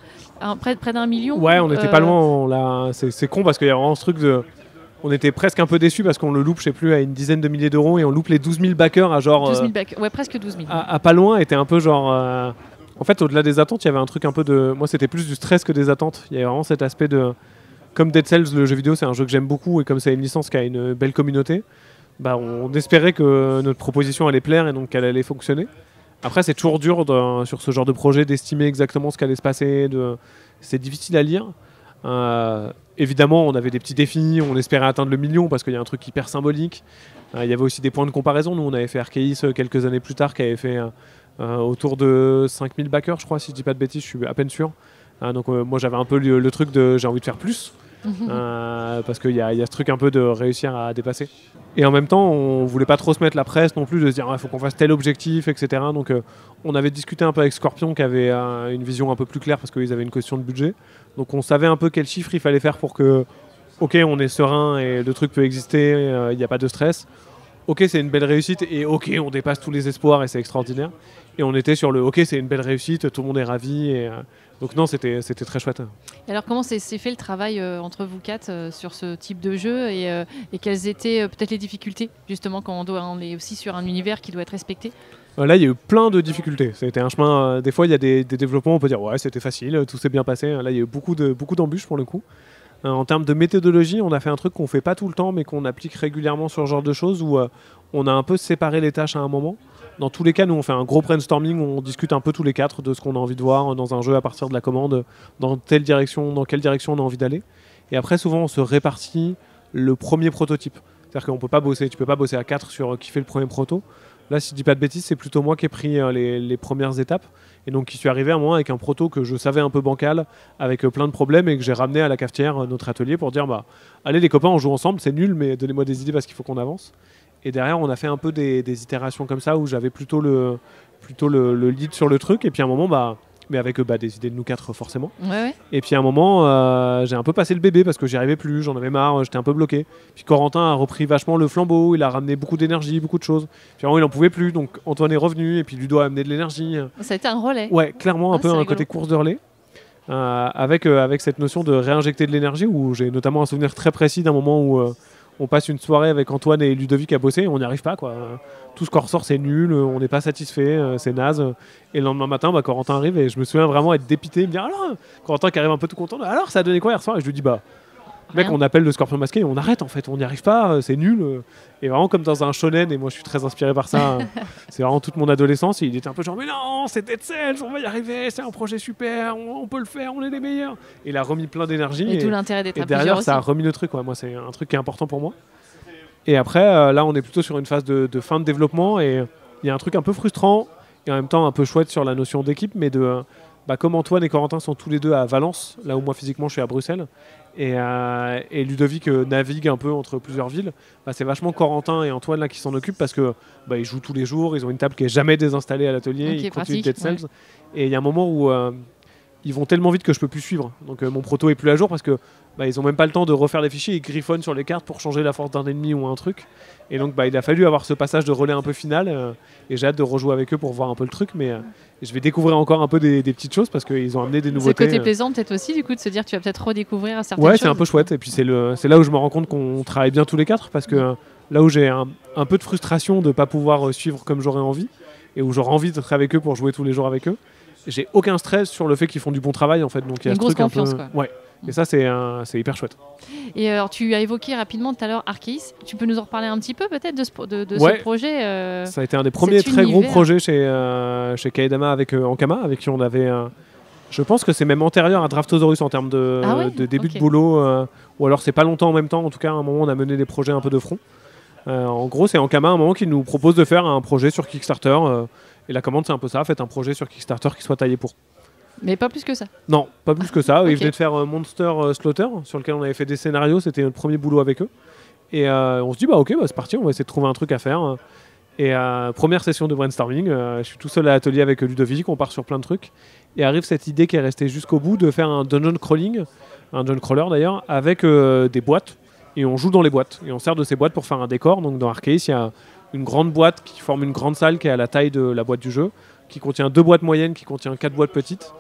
près d'1 million. Ouais, on n'était pas loin. C'est con parce qu'il y a vraiment ce truc de... On était presque un peu déçus parce qu'on le loupe, je sais plus, à une dizaine de milliers d'euros, et on loupe les 12 000 backers à genre... 12 000 backers, ouais, presque 12 000. À pas loin, était un peu genre... En fait, au-delà des attentes, il y avait un truc un peu de... Moi, c'était plus du stress que des attentes. Il y avait vraiment cet aspect de... Comme Dead Cells, le jeu vidéo, c'est un jeu que j'aime beaucoup, et comme c'est une licence qui a une belle communauté, on espérait que notre proposition allait plaire et donc qu'elle allait fonctionner. Après, c'est toujours dur sur ce genre de projet d'estimer exactement ce qu'allait se passer. C'est difficile à lire. Évidemment, on avait des petits défis, on espérait atteindre le million parce qu'il y a un truc hyper symbolique. Il y avait aussi des points de comparaison. Nous, on avait fait Arkeis quelques années plus tard, qui avait fait autour de 5000 backers, je crois, si je dis pas de bêtises, je suis à peine sûr. Donc moi, j'avais un peu le truc de j'ai envie de faire plus. Parce qu'il y a ce truc un peu de réussir à dépasser. Et en même temps, on voulait pas trop se mettre la presse non plus, de se dire il faut qu'on fasse tel objectif, etc. Donc on avait discuté un peu avec Scorpion qui avait une vision un peu plus claire parce qu'ils avaient une question de budget. Donc on savait un peu quel chiffre il fallait faire pour que, ok, on est serein et le truc peut exister, il n'y a pas de stress. Ok, c'est une belle réussite et ok, on dépasse tous les espoirs et c'est extraordinaire. Et on était sur le ok, c'est une belle réussite, tout le monde est ravi. Donc non, c'était très chouette. Et alors comment s'est fait le travail entre vous quatre sur ce type de jeu et quelles étaient peut-être les difficultés justement quand on est aussi sur un univers qui doit être respecté? Là, il y a eu plein de difficultés. C'était un chemin. Des fois, il y a des développements, on peut dire ouais, c'était facile, tout s'est bien passé. Là, il y a eu beaucoup d'embûches pour le coup. En termes de méthodologie, on a fait un truc qu'on fait pas tout le temps, mais qu'on applique régulièrement sur ce genre de choses où on a un peu séparé les tâches à un moment. Dans tous les cas, nous, on fait un gros brainstorming où on discute un peu tous les quatre de ce qu'on a envie de voir dans un jeu à partir de la commande, dans quelle direction on a envie d'aller. Et après, souvent, on se répartit le premier prototype. C'est-à-dire qu'on peut pas bosser, tu peux pas bosser à 4 sur qui fait le premier proto. Là, si je dis pas de bêtises, c'est plutôt moi qui ai pris les premières étapes. Et donc, qui suis arrivé à un moment avec un proto que je savais un peu bancal, avec plein de problèmes, et que j'ai ramené à la cafetière, notre atelier, pour dire allez les copains, on joue ensemble, c'est nul, mais donnez-moi des idées parce qu'il faut qu'on avance. Et derrière, on a fait un peu des itérations comme ça, où j'avais plutôt le lead sur le truc. Et puis à un moment, mais avec des idées de nous quatre forcément. Ouais. Et puis à un moment, j'ai un peu passé le bébé parce que j'y arrivais plus, j'en avais marre, j'étais un peu bloqué. Puis Corentin a repris vachement le flambeau, il a ramené beaucoup d'énergie, beaucoup de choses. Puis à un moment, il en pouvait plus, donc Antoine est revenu et puis Ludo a amené de l'énergie. Ça a été un relais. Ouais, clairement un peu un côté course de relais. Avec cette notion de réinjecter de l'énergie, où j'ai notamment un souvenir très précis d'un moment où on passe une soirée avec Antoine et Ludovic à bosser, et on n'y arrive pas, quoi. Tout ce qu'on ressort, c'est nul, on n'est pas satisfait, c'est naze. Et le lendemain matin, Corentin arrive et je me souviens vraiment être dépité, me dire alors, Corentin qui arrive un peu tout content, alors ça a donné quoi hier soir? Et je lui dis mec, on appelle le Scorpion masqué et on arrête en fait, on n'y arrive pas, c'est nul. Et vraiment comme dans un shonen, et moi je suis très inspiré par ça, c'est vraiment toute mon adolescence, et il était un peu genre mais non, c'est Dead Cells, on va y arriver, c'est un projet super, on peut le faire, on est les meilleurs. Et il a remis plein d'énergie. Et tout l'intérêt d'être à plusieurs. Et derrière, aussi. Ça a remis le truc, moi c'est un truc qui est important pour moi. Et après, là on est plutôt sur une phase de fin de développement, et il y a un truc un peu frustrant, et en même temps un peu chouette sur la notion d'équipe, mais comme Antoine et Corentin sont tous les deux à Valence, là où moi physiquement je suis à Bruxelles, et Ludovic navigue un peu entre plusieurs villes, c'est vachement Corentin et Antoine là qui s'en occupent parce que ils jouent tous les jours, ils ont une table qui est jamais désinstallée à l'atelier, ils continuent Dead Cells. Ouais. Et il y a un moment où ils vont tellement vite que je peux plus suivre. Donc mon proto est plus à jour parce que ils ont même pas le temps de refaire les fichiers, ils griffonnent sur les cartes pour changer la force d'un ennemi ou un truc. Et donc il a fallu avoir ce passage de relais un peu final, et j'ai hâte de rejouer avec eux pour voir un peu le truc, mais je vais découvrir encore un peu des petites choses parce qu'ils ont amené des nouveautés. C'est le côté plaisant peut-être aussi du coup de se dire que tu vas peut-être redécouvrir certaines choses. Ouais, c'est un peu chouette, et puis c'est là où je me rends compte qu'on travaille bien tous les quatre, parce que là où j'ai un peu de frustration de ne pas pouvoir suivre comme j'aurais envie, et où j'aurais envie d'être avec eux pour jouer tous les jours avec eux, j'ai aucun stress sur le fait qu'ils font du bon travail en fait. Donc il y a une ce grosse truc confiance, un peu... quoi. Ouais. Et ça c'est hyper chouette. Et alors tu as évoqué rapidement tout à l'heure Arkeis, tu peux nous en reparler un petit peu peut-être de ce projet Ça a été un des premiers très gros projets chez Kaedama avec Ankama, avec qui on avait je pense que c'est même antérieur à Draftosaurus en termes de début de boulot, ou alors c'est pas longtemps en même temps. En tout cas à un moment on a mené des projets un peu de front. En gros c'est Ankama à un moment qui nous propose de faire un projet sur Kickstarter, et la commande c'est un peu ça, faites un projet sur Kickstarter qui soit taillé pour. Mais pas plus que ça. Non, pas plus que ça. Ils venaient de faire Monster Slaughter, sur lequel on avait fait des scénarios, c'était notre premier boulot avec eux. Et on se dit, c'est parti, on va essayer de trouver un truc à faire. Et première session de brainstorming, je suis tout seul à l'atelier avec Ludovic, on part sur plein de trucs. Et arrive cette idée qui est restée jusqu'au bout de faire un dungeon crawling, un dungeon crawler d'ailleurs, avec des boîtes. Et on joue dans les boîtes. Et on sert de ces boîtes pour faire un décor. Donc dans Arkeis, il y a une grande boîte qui forme une grande salle qui est à la taille de la boîte du jeu, qui contient 2 boîtes moyennes, qui contient 4 boîtes petites.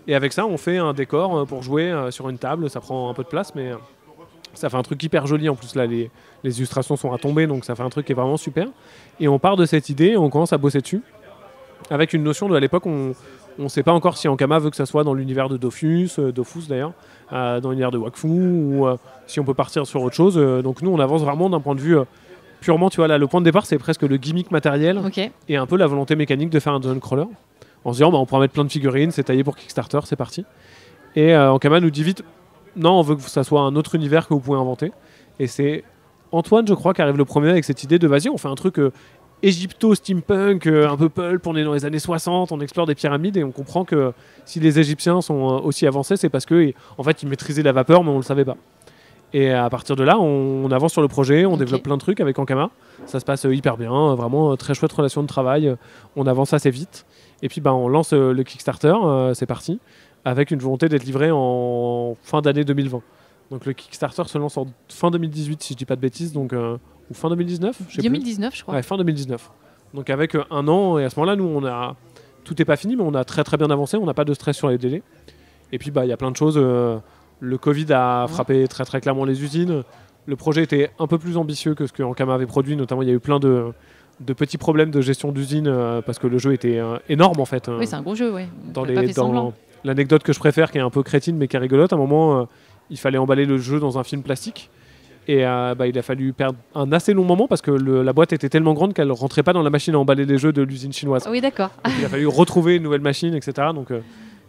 Et avec ça, on fait un décor pour jouer sur une table. Ça prend un peu de place, mais ça fait un truc hyper joli. En plus, là, les illustrations sont à tomber, donc ça fait un truc qui est vraiment super. Et on part de cette idée et on commence à bosser dessus. Avec une notion à l'époque, on ne sait pas encore si Ankama veut que ça soit dans l'univers de Dofus d'ailleurs, dans l'univers de Wakfu, ou si on peut partir sur autre chose. Donc nous, on avance vraiment d'un point de vue purement, tu vois, là, le point de départ, c'est presque le gimmick matériel Ok. et un peu la volonté mécanique de faire un dungeon crawler. En se disant, on pourra mettre plein de figurines, c'est taillé pour Kickstarter, c'est parti. Et Ankama nous dit vite, non, on veut que ça soit un autre univers que vous pouvez inventer. Et c'est Antoine, je crois, qui arrive le premier avec cette idée de vas-y, on fait un truc égypto-steampunk, un peu pulp, on est dans les années 60, on explore des pyramides et on comprend que si les Égyptiens sont aussi avancés, c'est parce que en fait, ils maîtrisaient la vapeur, mais on le savait pas. Et à partir de là, on avance sur le projet, on développe plein de trucs avec Ankama. Ça se passe hyper bien, vraiment très chouette relation de travail. On avance assez vite. Et puis on lance le Kickstarter, c'est parti, avec une volonté d'être livré en fin d'année 2020. Donc le Kickstarter se lance en fin 2018, si je dis pas de bêtises, donc, ou fin 2019, je sais 2019, plus. je crois. Ouais, fin 2019. Donc avec un an, et à ce moment-là, nous, tout n'est pas fini, mais on a très très bien avancé, on n'a pas de stress sur les délais. Et puis il y a plein de choses. Le Covid a frappé très très clairement les usines. Le projet était un peu plus ambitieux que ce que Ankama avait produit, notamment il y a eu plein de petits problèmes de gestion d'usine parce que le jeu était énorme en fait. Oui, c'est un gros jeu, oui. Dans l'anecdote que je préfère, qui est un peu crétine mais qui est rigolote, à un moment, il fallait emballer le jeu dans un film plastique. Et il a fallu perdre un assez long moment parce que la boîte était tellement grande qu'elle ne rentrait pas dans la machine à emballer les jeux de l'usine chinoise. Oui, d'accord. Donc, il a fallu retrouver une nouvelle machine, etc. Donc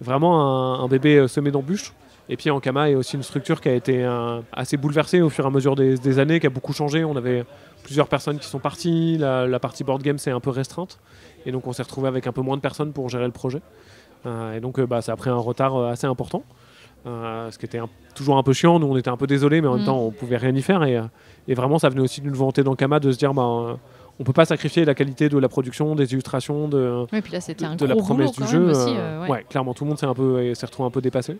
vraiment un bébé semé d'embûches. Et puis Ankama est aussi une structure qui a été assez bouleversée au fur et à mesure des années, qui a beaucoup changé. On avait plusieurs personnes qui sont parties, la partie board game s'est un peu restreinte. Et donc on s'est retrouvé avec un peu moins de personnes pour gérer le projet. Et donc ça a pris un retard assez important. Ce qui était toujours un peu chiant. Nous on était un peu désolés, mais en même temps on pouvait rien y faire. Et vraiment ça venait aussi d'une volonté d'Ankama de se dire on peut pas sacrifier la qualité de la production, des illustrations, et puis là, c'était de la promesse du jeu. Aussi, ouais, clairement tout le monde s'est retrouvé un peu dépassé.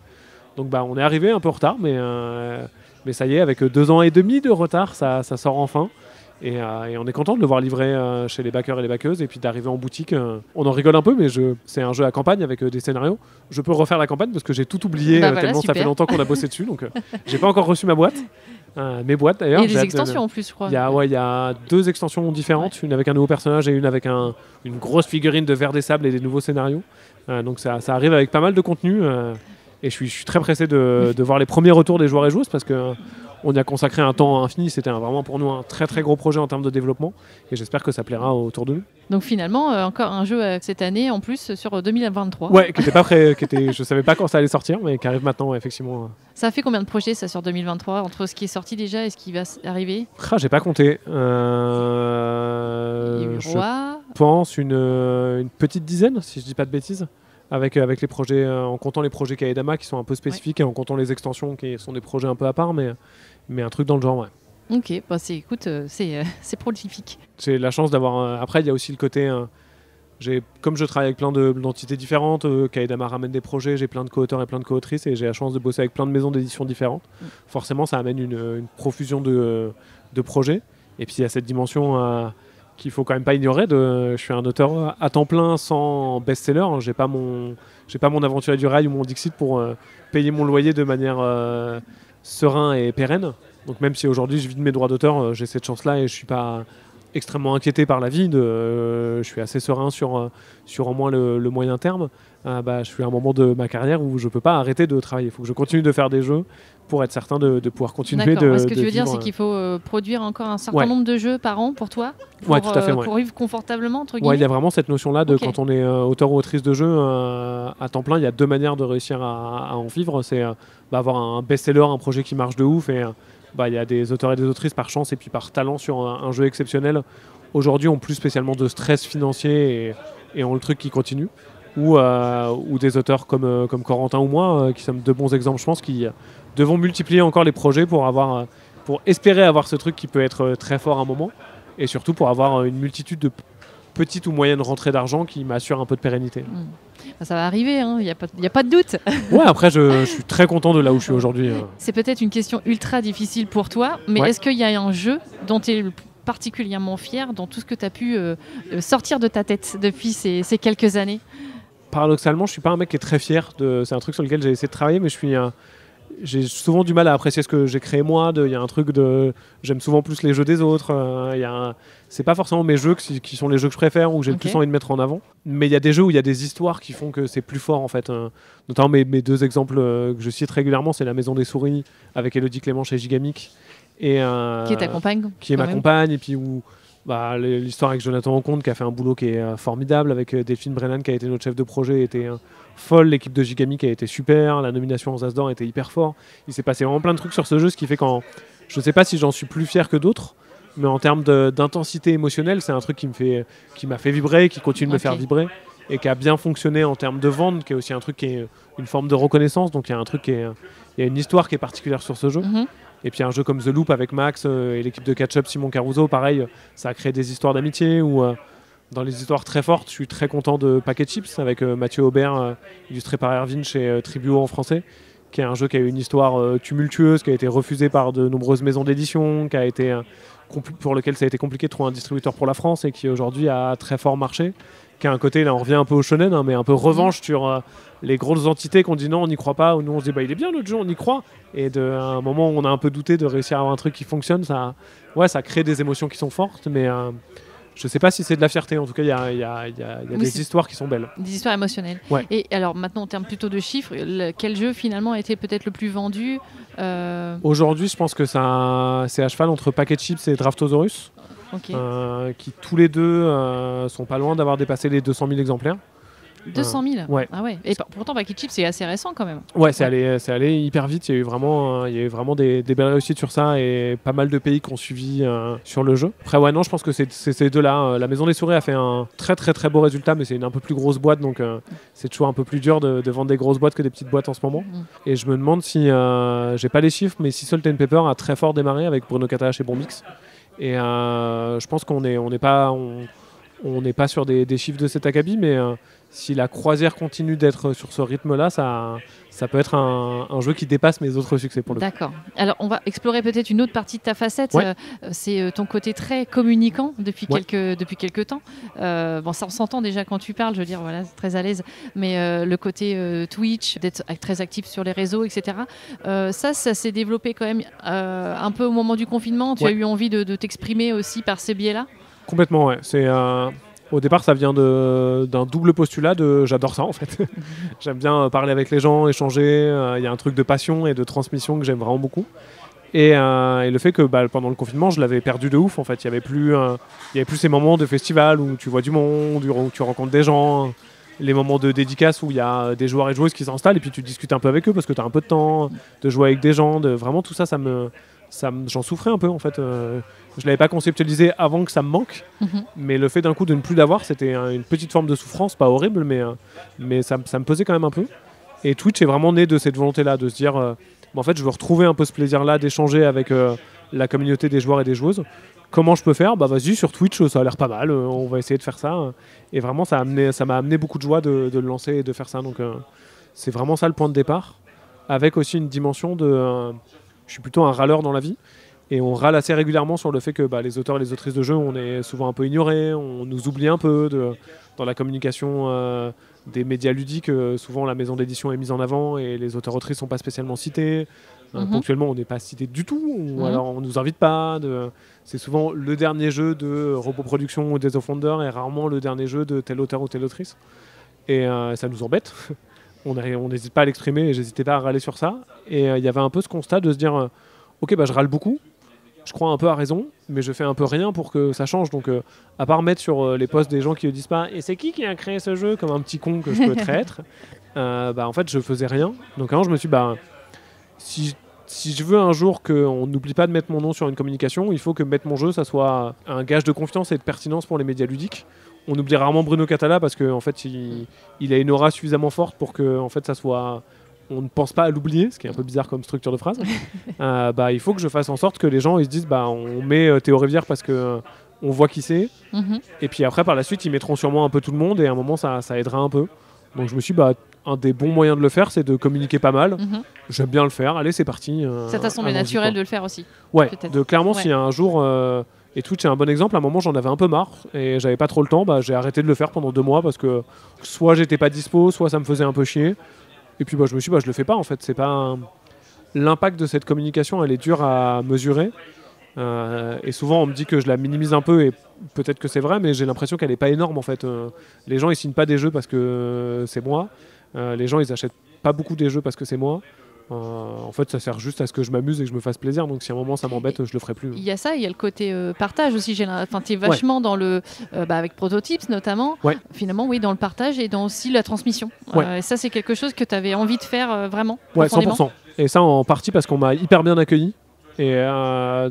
Donc on est arrivé un peu en retard, mais ça y est, avec 2 ans et demi de retard, ça sort enfin. Et on est content de le voir livré chez les backers et les backeuses, et puis d'arriver en boutique. On en rigole un peu, mais c'est un jeu à campagne avec des scénarios. Je peux refaire la campagne parce que j'ai tout oublié tellement super. Ça fait longtemps qu'on a bossé dessus. Donc j'ai pas encore reçu ma boîte. Mes boîtes d'ailleurs. Et des extensions en plus, je crois. Il y a 2 extensions différentes, une avec un nouveau personnage et une avec une grosse figurine de Ver des Sables et des nouveaux scénarios. Donc ça arrive avec pas mal de contenu. Et je suis très pressé de voir les premiers retours des joueurs et joueuses parce qu'on y a consacré un temps infini. C'était vraiment pour nous un très très gros projet en termes de développement. Et j'espère que ça plaira autour de nous. Donc finalement, encore un jeu cette année en plus sur 2023. Ouais, qui était pas prêt, je savais pas quand ça allait sortir, mais qui arrive maintenant, effectivement. Ça a fait combien de projets ça sur 2023 entre ce qui est sorti déjà et ce qui va arriver? J'ai pas compté. Il y a eu Roi. Je pense une petite dizaine, si je dis pas de bêtises. Avec les projets, en comptant les projets Kaedama qui sont un peu spécifiques et en comptant les extensions qui sont des projets un peu à part, mais un truc dans le genre, ouais. Ok, c'est prolifique. J'ai la chance d'avoir. Après, il y a aussi le côté. Comme je travaille avec plein d'entités différentes, Kaedama ramène des projets, j'ai plein de co-auteurs et plein de co-autrices et j'ai la chance de bosser avec plein de maisons d'édition différentes. Forcément, ça amène une profusion de projets. Et puis, il y a cette dimension qu'il faut quand même pas ignorer. Je suis un auteur à temps plein sans best-seller. J'ai pas mon Aventurier du Rail ou mon Dixit pour payer mon loyer de manière serein et pérenne. Donc même si aujourd'hui je vis de mes droits d'auteur, j'ai cette chance-là et je suis pas extrêmement inquiété par la vie. Je suis assez serein sur au moins le moyen terme. Je suis à un moment de ma carrière où je peux pas arrêter de travailler. Il faut que je continue de faire des jeux pour être certain de pouvoir continuer de Ce que tu veux dire, vivre. c'est qu'il faut produire encore un certain nombre de jeux par an pour toi, tout à fait, pour vivre confortablement, entre guillemets. Il y a vraiment cette notion-là de quand on est auteur ou autrice de jeu à temps plein, il y a 2 manières de réussir à en vivre. C'est avoir un best-seller, un projet qui marche de ouf et il y a des auteurs et des autrices par chance et puis par talent sur un jeu exceptionnel. Aujourd'hui, ont plus spécialement de stress financier et ont le truc qui continue. Ou des auteurs comme Corentin ou moi, qui sommes 2 bons exemples, je pense, qui devons multiplier encore les projets pour espérer avoir ce truc qui peut être très fort à un moment, et surtout pour avoir une multitude de petites ou moyennes rentrées d'argent qui m'assurent un peu de pérennité. Ça va arriver, il n'y a pas de doute. Ouais, après je suis très content de là où je suis aujourd'hui. C'est peut-être une question ultra difficile pour toi, mais est-ce qu'il y a un jeu dont tu es particulièrement fier dans tout ce que tu as pu sortir de ta tête depuis ces quelques années? Paradoxalement, je suis pas un mec qui est très fier c'est un truc sur lequel j'ai essayé de travailler, mais j'ai souvent du mal à apprécier ce que j'ai créé moi. Il y a un truc j'aime souvent plus les jeux des autres. C'est pas forcément mes jeux qui sont les jeux que je préfère ou que j'ai le plus envie de mettre en avant. Mais il y a des jeux où il y a des histoires qui font que c'est plus fort en fait. Notamment mes 2 exemples que je cite régulièrement, c'est La Maison des Souris avec Elodie Clément chez Gigamic Et, Qui est ta compagne. qui est quand ma même. compagne, et puis où l'histoire avec Jonathan Rencontre qui a fait un boulot qui est formidable, avec Delphine Brennan qui a été notre chef de projet, était folle, l'équipe de Gigami qui a été super, la nomination aux As d'Or était hyper fort. Il s'est passé vraiment plein de trucs sur ce jeu, ce qui fait qu'en je sais pas si j'en suis plus fier que d'autres, mais en termes d'intensité émotionnelle, c'est un truc qui m'a fait vibrer, qui continue de me Ok. faire vibrer, et qui a bien fonctionné en termes de vente, qui est aussi un truc qui est une forme de reconnaissance. Donc il y a un truc il y a une histoire qui est particulière sur ce jeu. Mhm. Et puis un jeu comme The Loop avec Max et l'équipe de Catch-Up Simon Caruso, pareil, ça a créé des histoires d'amitié ou dans les histoires très fortes, je suis très content de Packet Chips avec Mathieu Aubert, illustré par Erwin chez Tribuo en français, qui est un jeu qui a eu une histoire tumultueuse, qui a été refusé par de nombreuses maisons d'édition, qui a été pour lequel ça a été compliqué de trouver un distributeur pour la France et qui aujourd'hui a très fort marché, qui a un côté, là on revient un peu au shonen, hein, mais un peu revanche sur les grosses entités qu'on dit non, on n'y croit pas, ou nous on se dit bah il est bien notre jeu, on y croit. Et à un moment où on a un peu douté de réussir à avoir un truc qui fonctionne, ça crée des émotions qui sont fortes, mais je sais pas si c'est de la fierté. En tout cas, il y a Oui, des c'est- histoires qui sont belles. Des histoires émotionnelles. Ouais. Et alors maintenant, en termes plutôt de chiffres, quel jeu finalement a été peut-être le plus vendu Aujourd'hui, je pense que c'est à cheval entre Packet Chips et Draftosaurus, Ok. qui tous les deux sont pas loin d'avoir dépassé les 200 000 exemplaires. 200 000. Ouais. Ah ouais. Et pourtant, Packet Chips, c'est assez récent quand même. Ouais, c'est allé hyper vite. Il y a eu vraiment des belles réussites sur ça et pas mal de pays qui ont suivi sur le jeu. Après, ouais, non, je pense que c'est ces deux-là. La Maison des Souris a fait un très très très beau résultat, mais c'est une un peu plus grosse boîte, donc c'est toujours un peu plus dur de vendre des grosses boîtes que des petites boîtes en ce moment. Mhm. Et je me demande si, j'ai pas les chiffres, mais si Salt and Pepper a très fort démarré avec Bruno Catala chez Bombix. Et je pense qu'on n'est pas sur des chiffres de cet acabit, mais si la croisière continue d'être sur ce rythme-là, ça peut être un jeu qui dépasse mes autres succès pour le coup. D'accord. Alors, on va explorer peut-être une autre partie de ta facette. Ouais. C'est ton côté très communicant depuis Ouais. quelques temps. Bon, ça on s'entend déjà quand tu parles, je veux dire, voilà, c'est très à l'aise. Mais le côté Twitch, d'être très actif sur les réseaux, etc. Ça s'est développé quand même un peu au moment du confinement. Tu Ouais. as eu envie de t'exprimer aussi par ces biais-là? Complètement, ouais. Au départ, ça vient d'un double postulat j'adore ça en fait. J'aime bien parler avec les gens, échanger. Il y a un truc de passion et de transmission que j'aime vraiment beaucoup. Et le fait que pendant le confinement, je l'avais perdu de ouf en fait. Il y avait plus ces moments de festival où tu vois du monde, où tu rencontres des gens. Les moments de dédicace où il y a des joueurs et joueuses qui s'installent et puis tu discutes un peu avec eux parce que tu as un peu de temps de jouer avec des gens. Vraiment tout ça, j'en souffrais un peu en fait. Je l'avais pas conceptualisé avant que ça me manque, mais le fait d'un coup de ne plus l'avoir, c'était une petite forme de souffrance, pas horrible, mais ça me pesait quand même un peu. Et Twitch est vraiment né de cette volonté-là, de se dire, en fait, je veux retrouver un peu ce plaisir-là d'échanger avec la communauté des joueurs et des joueuses. Comment je peux faire ? Bah vas-y, sur Twitch, ça a l'air pas mal, on va essayer de faire ça. Et vraiment, ça m'a amené beaucoup de joie de le lancer et de faire ça. Donc c'est vraiment ça le point de départ, avec aussi une dimension de... je suis plutôt un râleur dans la vie. Et on râle assez régulièrement sur le fait que les auteurs et les autrices de jeux, on est souvent un peu ignorés, on nous oublie un peu dans la communication des médias ludiques. Souvent, la maison d'édition est mise en avant et les auteurs-autrices ne sont pas spécialement cités. Ponctuellement, on n'est pas cité du tout, ou alors on ne nous invite pas. C'est souvent le dernier jeu de Robot Production ou des Offenders et rarement le dernier jeu de tel auteur ou telle autrice. Et ça nous embête. On n'hésite pas à l'exprimer et j'hésitais pas à râler sur ça. Et il y avait un peu ce constat de se dire ok, je râle beaucoup. Je crois un peu à raison, mais je fais un peu rien pour que ça change. Donc, à part mettre sur les posts des gens qui ne disent pas « Et c'est qui a créé ce jeu ?» comme un petit con que je peux être, en fait, je faisais rien. Donc, un jour, je me suis dit si je veux un jour qu'on n'oublie pas de mettre mon nom sur une communication, il faut que mettre mon jeu, ça soit un gage de confiance et de pertinence pour les médias ludiques. On oublie rarement Bruno Catala parce qu'en fait, il a une aura suffisamment forte pour que en fait, ça soit... On ne pense pas à l'oublier, ce qui est un peu bizarre comme structure de phrase. Il faut que je fasse en sorte que les gens ils se disent on met Théo Rivière parce que on voit qui c'est. Et puis après, par la suite, ils mettront sur moi un peu tout le monde et à un moment, ça aidera un peu. Donc je me suis dit, un des bons moyens de le faire, c'est de communiquer pas mal. J'aime bien le faire. Allez, c'est parti. Ça t'a semblé naturel de le faire aussi. Ouais, clairement, Ouais. s'il y a un jour... et Twitch est un bon exemple. À un moment, j'en avais un peu marre et j'avais pas trop le temps. J'ai arrêté de le faire pendant 2 mois parce que soit j'étais pas dispo, soit ça me faisait un peu chier. Et puis je me suis dit, je le fais pas en fait. C'est pas l'impact de cette communication, elle est dure à mesurer. Et souvent on me dit que je la minimise un peu et peut-être que c'est vrai, mais j'ai l'impression qu'elle est pas énorme en fait. Les gens ils signent pas des jeux parce que c'est moi. Les gens ils achètent pas beaucoup des jeux parce que c'est moi. En fait, ça sert juste à ce que je m'amuse et que je me fasse plaisir. Donc si à un moment ça m'embête, je le ferai plus. Il y a ça, il y a le côté partage aussi. Tu es vachement dans le. Avec Prototypes notamment. Ouais. Finalement, oui, dans le partage et dans aussi la transmission. Ouais. Et ça, c'est quelque chose que tu avais envie de faire vraiment. Ouais, profondément. 100%. Et ça en partie parce qu'on m'a hyper bien accueilli. Et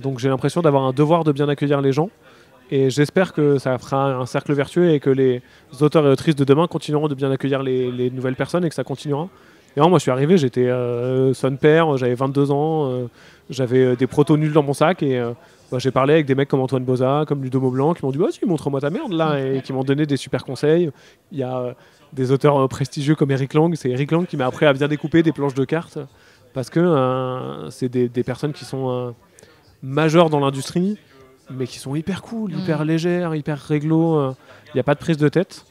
donc j'ai l'impression d'avoir un devoir de bien accueillir les gens. Et j'espère que ça fera un cercle vertueux et que les auteurs et autrices de demain continueront de bien accueillir les nouvelles personnes et que ça continuera. Et vraiment, moi, je suis arrivé, j'étais son père, j'avais 22 ans, j'avais des protos nuls dans mon sac et j'ai parlé avec des mecs comme Antoine Boza, comme Ludo Maublanc, qui m'ont dit vas-y, montre-moi ta merde là, et qui m'ont donné des super conseils. Il y a des auteurs prestigieux comme Eric Lang, c'est Eric Lang qui m'a appris à bien découper des planches de cartes parce que c'est des personnes qui sont majeures dans l'industrie, mais qui sont hyper cool, hyper légères, hyper réglo. Il n'y a pas de prise de tête.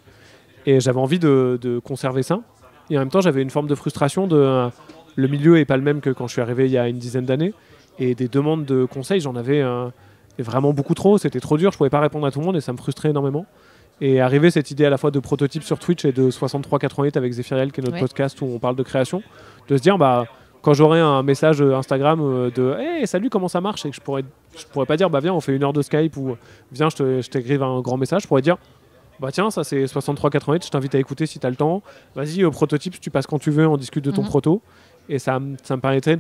Et j'avais envie de conserver ça. Et en même temps, j'avais une forme de frustration le milieu n'est pas le même que quand je suis arrivé il y a une dizaine d'années. Et des demandes de conseils, j'en avais vraiment beaucoup trop. C'était trop dur, je ne pouvais pas répondre à tout le monde et ça me frustrait énormément. Et arrivé cette idée à la fois de prototype sur Twitch et de 6388 avec Zéphiriel, qui est notre podcast où on parle de création, de se dire, quand j'aurai un message Instagram de hey, salut, comment ça marche, et que je pourrais pas dire viens, on fait 1 heure de Skype ou viens, je t'écrive un grand message, je pourrais dire tiens, ça c'est 6388, je t'invite à écouter si tu as le temps. Vas-y, prototype, tu passes quand tu veux, on discute de ton proto. Et ça me permettrait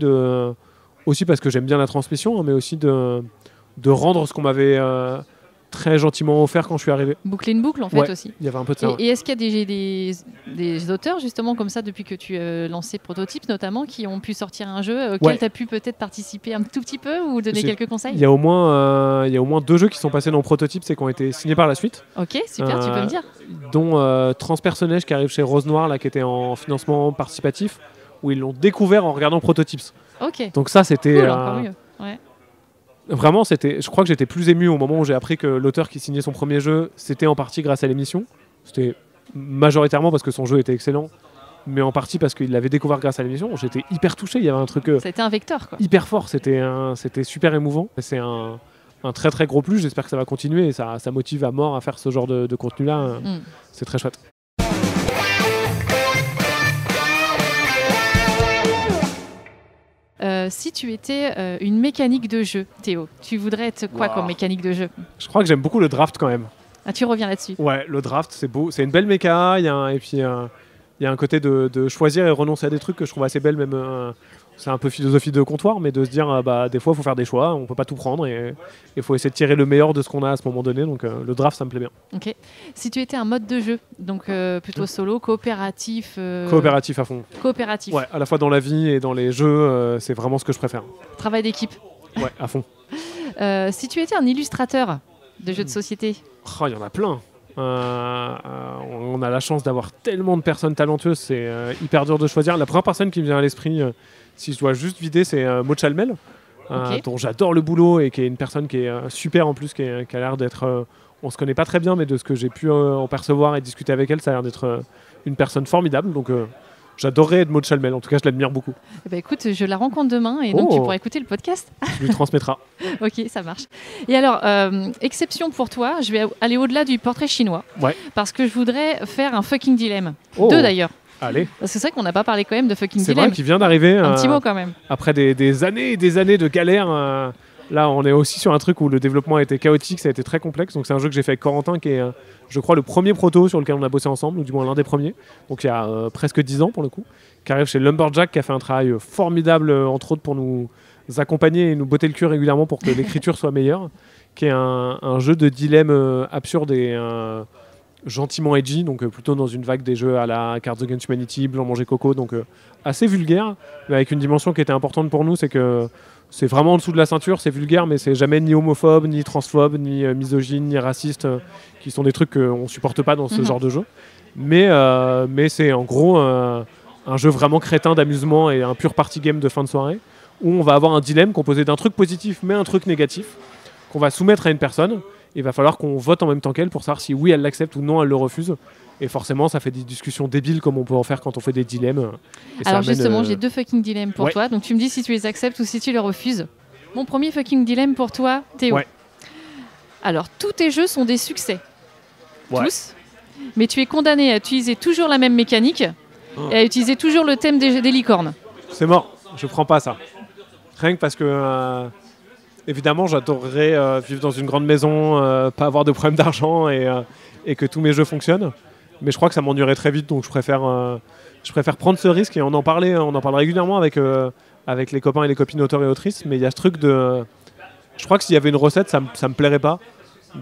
aussi parce que j'aime bien la transmission, mais aussi de rendre ce qu'on m'avait très gentiment offert quand je suis arrivé. Boucler une boucle en fait aussi. Il y avait un peu de ça. Et est-ce qu'il y a des auteurs justement comme ça depuis que tu as lancé Prototypes notamment qui ont pu sortir un jeu auquel tu as pu peut-être participer un tout petit peu ou donner quelques conseils? Il y a au moins 2 jeux qui sont passés dans Prototypes et qui ont été signés par la suite. Ok, super, tu peux me dire. Dont Transpersonnage qui arrive chez Rose Noire là, qui était en financement participatif où ils l'ont découvert en regardant Prototypes. Ok. Donc ça c'était cool, encore mieux. Ouais. Vraiment, je crois que j'étais plus ému au moment où j'ai appris que l'auteur qui signait son premier jeu, c'était en partie grâce à l'émission. C'était majoritairement parce que son jeu était excellent, mais en partie parce qu'il l'avait découvert grâce à l'émission. J'étais hyper touché, il y avait un truc c'était un vecteur, quoi. Hyper fort, c'était super émouvant. C'est un très très gros plus, j'espère que ça va continuer et ça motive à mort à faire ce genre de contenu-là. C'est très chouette. Si tu étais une mécanique de jeu, Théo, tu voudrais être quoi comme mécanique de jeu? Je crois que j'aime beaucoup le draft quand même. Ah, tu reviens là-dessus? Ouais, le draft, c'est beau. C'est une belle méca, il y a un côté de choisir et renoncer à des trucs que je trouve assez belle, même c'est un peu philosophie de comptoir, mais de se dire des fois il faut faire des choix, on peut pas tout prendre et il faut essayer de tirer le meilleur de ce qu'on a à ce moment donné, donc le draft ça me plaît bien. Ok. Si tu étais un mode de jeu, donc plutôt solo, coopératif. Coopératif à fond. Coopératif. Ouais, à la fois dans la vie et dans les jeux, c'est vraiment ce que je préfère. Travail d'équipe. Ouais, à fond. Si tu étais un illustrateur de jeux de société. Oh, il y en a plein. On a la chance d'avoir tellement de personnes talentueuses, c'est hyper dur de choisir. La première personne qui me vient à l'esprit, si je dois juste vider, c'est Maud Chalmel, dont j'adore le boulot et qui est une personne qui est super en plus, qui a l'air d'être... on se connaît pas très bien, mais de ce que j'ai pu en percevoir et discuter avec elle, ça a l'air d'être une personne formidable. Donc j'adorerais être Maud Chalmel, en tout cas je l'admire beaucoup. Écoute, je la rencontre demain et donc tu pourras écouter le podcast. Tu lui transmettras. Ok, ça marche. Et alors, exception pour toi, je vais aller au-delà du portrait chinois. Ouais. Parce que je voudrais faire un fucking dilemme. 2 d'ailleurs. Allez. Parce que c'est vrai qu'on n'a pas parlé quand même de fucking dilemme. C'est vrai qu'il vient d'arriver. Un petit mot quand même. Après des années et des années de galère. Là, on est aussi sur un truc où le développement a été chaotique, ça a été très complexe. Donc c'est un jeu que j'ai fait avec Corentin, qui est, je crois, le premier proto sur lequel on a bossé ensemble, ou du moins l'un des premiers. Donc il y a presque 10 ans pour le coup. Qui arrive chez Lumberjack, qui a fait un travail formidable, entre autres pour nous accompagner et nous botter le cul régulièrement pour que l'écriture soit meilleure. Qui est un jeu de dilemme absurde et gentiment edgy, donc plutôt dans une vague des jeux à la Cards Against Humanity, Blanc Manger Coco, donc assez vulgaire, mais avec une dimension qui était importante pour nous, c'est que c'est vraiment en dessous de la ceinture, c'est vulgaire, mais c'est jamais ni homophobe, ni transphobe, ni misogyne, ni raciste, qui sont des trucs qu'on supporte pas dans ce genre de jeu. Mais c'est en gros un jeu vraiment crétin d'amusement et un pur party game de fin de soirée, où on va avoir un dilemme composé d'un truc positif, mais un truc négatif, qu'on va soumettre à une personne. Il va falloir qu'on vote en même temps qu'elle pour savoir si oui elle l'accepte ou non elle le refuse. Et forcément ça fait des discussions débiles comme on peut en faire quand on fait des dilemmes. Et alors justement j'ai 2 fucking dilemmes pour toi. Donc tu me dis si tu les acceptes ou si tu les refuses. Mon premier fucking dilemme pour toi, Théo. Ouais. Alors tous tes jeux sont des succès. Ouais. Tous. Mais tu es condamné à utiliser toujours la même mécanique et à utiliser toujours le thème des licornes. C'est mort. Je prends pas ça. Rien que parce que, évidemment, j'adorerais vivre dans une grande maison, pas avoir de problème d'argent et que tous mes jeux fonctionnent. Mais je crois que ça m'ennuierait très vite, donc je préfère prendre ce risque et on en parle régulièrement avec les copains et les copines auteurs et autrices. Mais il y a ce truc de... Je crois que s'il y avait une recette, ça me plairait pas,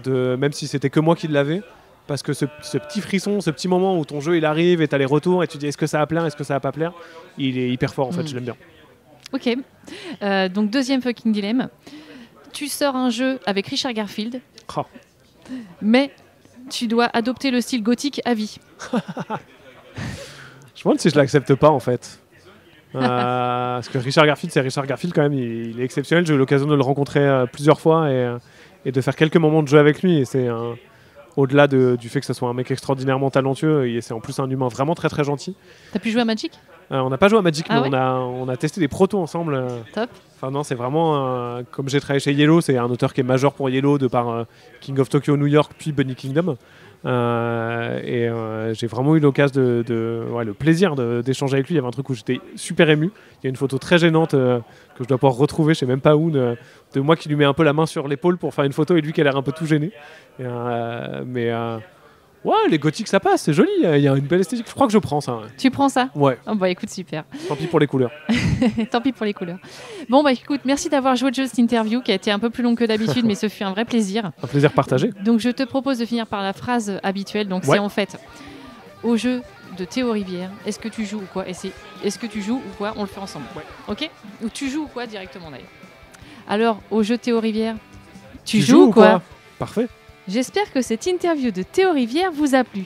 même si c'était que moi qui l'avais. Parce que ce petit frisson, ce petit moment où ton jeu il arrive et tu as les retours et tu dis est-ce que ça va plaire, est-ce que ça va pas plaire, il est hyper fort en fait, je l'aime bien. Ok, donc deuxième fucking dilemme. Tu sors un jeu avec Richard Garfield, mais tu dois adopter le style gothique à vie. Je me demande si je l'accepte pas en fait. Parce que Richard Garfield, c'est Richard Garfield quand même, il est exceptionnel. J'ai eu l'occasion de le rencontrer plusieurs fois et de faire quelques moments de jeu avec lui. Et c'est au-delà du fait que ce soit un mec extraordinairement talentueux, et c'est en plus un humain vraiment très très gentil. T'as pu jouer à Magic ? On n'a pas joué à Magic, mais ouais on a testé des protos ensemble. Top. Enfin non, c'est vraiment... comme j'ai travaillé chez Yellow, c'est un auteur qui est majeur pour Yellow de par King of Tokyo New York, puis Bunny Kingdom. J'ai vraiment eu l'occasion le plaisir d'échanger avec lui. Il y avait un truc où j'étais super ému. Il y a une photo très gênante que je dois pouvoir retrouver, je sais même pas où, de moi qui lui met un peu la main sur l'épaule pour faire une photo et lui qui a l'air un peu tout gêné. Ouais, les gothiques ça passe, c'est joli, il y a une belle esthétique. Je crois que je prends ça. Ouais. Tu prends ça ? Ouais. Oh bah écoute, super. Tant pis pour les couleurs. Tant pis pour les couleurs. Bon bah écoute, merci d'avoir joué au jeu de cette interview qui a été un peu plus longue que d'habitude, mais ce fut un vrai plaisir. Un plaisir partagé. Donc je te propose de finir par la phrase habituelle. Donc c'est en fait au jeu de Théo Rivière, est-ce que tu joues ou quoi ? Et c'est est-ce que tu joues ou quoi ? On le fait ensemble. Ouais. Ok ? Ou tu joues ou quoi directement d'ailleurs. Alors au jeu Théo Rivière, tu joues ou quoi ? Parfait. J'espère que cette interview de Théo Rivière vous a plu.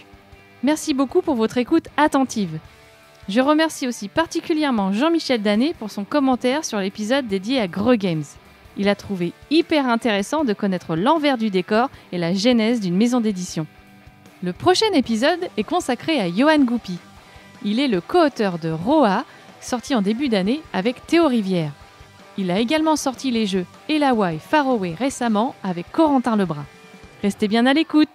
Merci beaucoup pour votre écoute attentive. Je remercie aussi particulièrement Jean-Michel Danet pour son commentaire sur l'épisode dédié à Greux Games. Il a trouvé hyper intéressant de connaître l'envers du décor et la genèse d'une maison d'édition. Le prochain épisode est consacré à Johan Goupy. Il est le co-auteur de Roa, sorti en début d'année avec Théo Rivière. Il a également sorti les jeux Elawa et Faroé récemment avec Corentin Lebras. Restez bien à l'écoute!